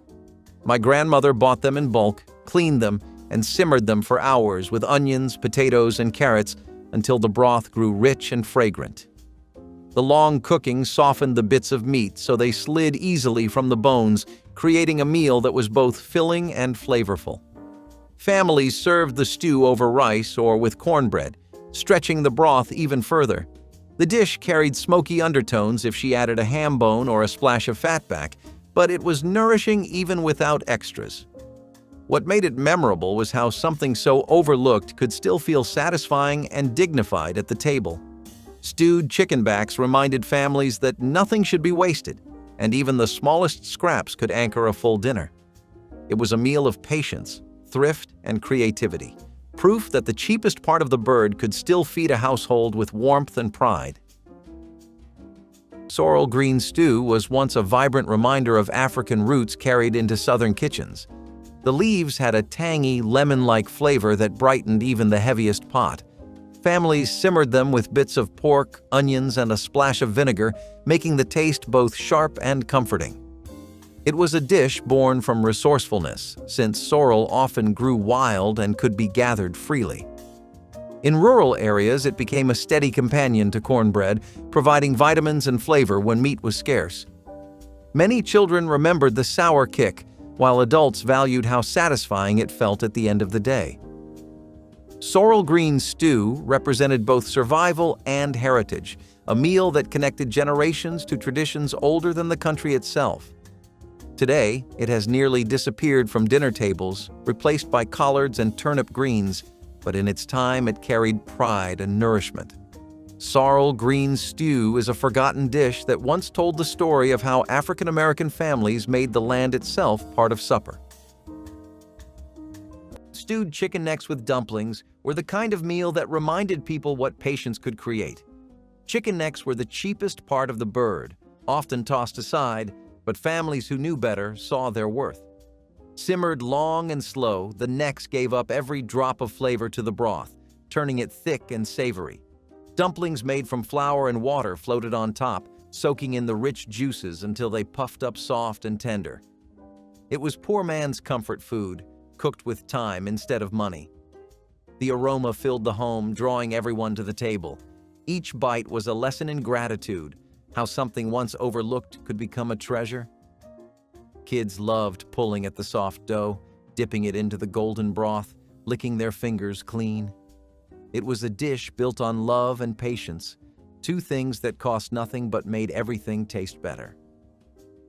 My grandmother bought them in bulk, cleaned them, and simmered them for hours with onions, potatoes, and carrots until the broth grew rich and fragrant. The long cooking softened the bits of meat so they slid easily from the bones, creating a meal that was both filling and flavorful. Families served the stew over rice or with cornbread, stretching the broth even further. The dish carried smoky undertones if she added a ham bone or a splash of fatback, but it was nourishing even without extras. What made it memorable was how something so overlooked could still feel satisfying and dignified at the table. Stewed chicken backs reminded families that nothing should be wasted, and even the smallest scraps could anchor a full dinner. It was a meal of patience, thrift, and creativity, proof that the cheapest part of the bird could still feed a household with warmth and pride. Sorrel green stew was once a vibrant reminder of African roots carried into southern kitchens. The leaves had a tangy, lemon-like flavor that brightened even the heaviest pot. Families simmered them with bits of pork, onions, and a splash of vinegar, making the taste both sharp and comforting. It was a dish born from resourcefulness, since sorrel often grew wild and could be gathered freely. In rural areas, it became a steady companion to cornbread, providing vitamins and flavor when meat was scarce. Many children remembered the sour kick, while adults valued how satisfying it felt at the end of the day. Sorrel green stew represented both survival and heritage, a meal that connected generations to traditions older than the country itself. Today, it has nearly disappeared from dinner tables, replaced by collards and turnip greens, but in its time it carried pride and nourishment. Sorrel green stew is a forgotten dish that once told the story of how African American families made the land itself part of supper. Stewed chicken necks with dumplings were the kind of meal that reminded people what patience could create. Chicken necks were the cheapest part of the bird, often tossed aside, but families who knew better saw their worth. Simmered long and slow, the necks gave up every drop of flavor to the broth, turning it thick and savory. Dumplings made from flour and water floated on top, soaking in the rich juices until they puffed up soft and tender. It was poor man's comfort food, cooked with time instead of money. The aroma filled the home, drawing everyone to the table. Each bite was a lesson in gratitude, how something once overlooked could become a treasure. Kids loved pulling at the soft dough, dipping it into the golden broth, licking their fingers clean. It was a dish built on love and patience, two things that cost nothing but made everything taste better.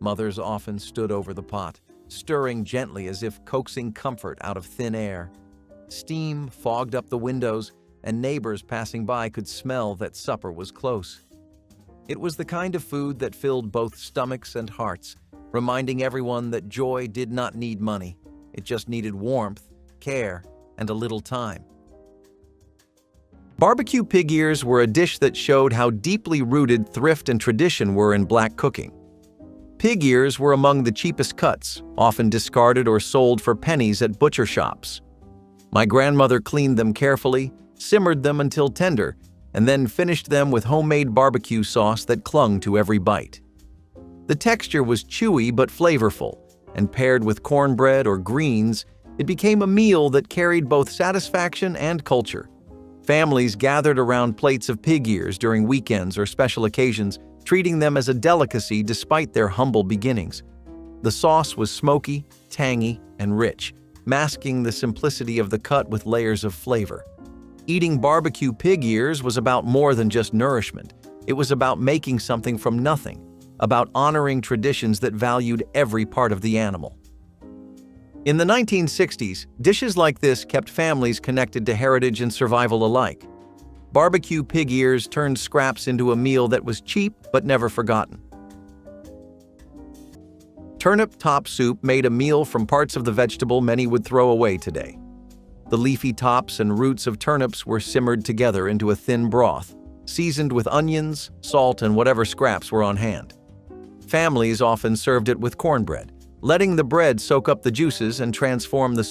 Mothers often stood over the pot, stirring gently as if coaxing comfort out of thin air. Steam fogged up the windows, and neighbors passing by could smell that supper was close. It was the kind of food that filled both stomachs and hearts, reminding everyone that joy did not need money. It just needed warmth, care, and a little time. Barbecue pig ears were a dish that showed how deeply rooted thrift and tradition were in Black cooking. Pig ears were among the cheapest cuts, often discarded or sold for pennies at butcher shops. My grandmother cleaned them carefully, simmered them until tender, and then finished them with homemade barbecue sauce that clung to every bite. The texture was chewy but flavorful, and paired with cornbread or greens, it became a meal that carried both satisfaction and culture. Families gathered around plates of pig ears during weekends or special occasions, treating them as a delicacy despite their humble beginnings. The sauce was smoky, tangy, and rich, masking the simplicity of the cut with layers of flavor. Eating barbecue pig ears was about more than just nourishment. It was about making something from nothing, about honoring traditions that valued every part of the animal. In the 1960s, dishes like this kept families connected to heritage and survival alike. Barbecue pig ears turned scraps into a meal that was cheap but never forgotten. Turnip top soup made a meal from parts of the vegetable many would throw away today. The leafy tops and roots of turnips were simmered together into a thin broth, seasoned with onions, salt, and whatever scraps were on hand. Families often served it with cornbread, letting the bread soak up the juices and transform the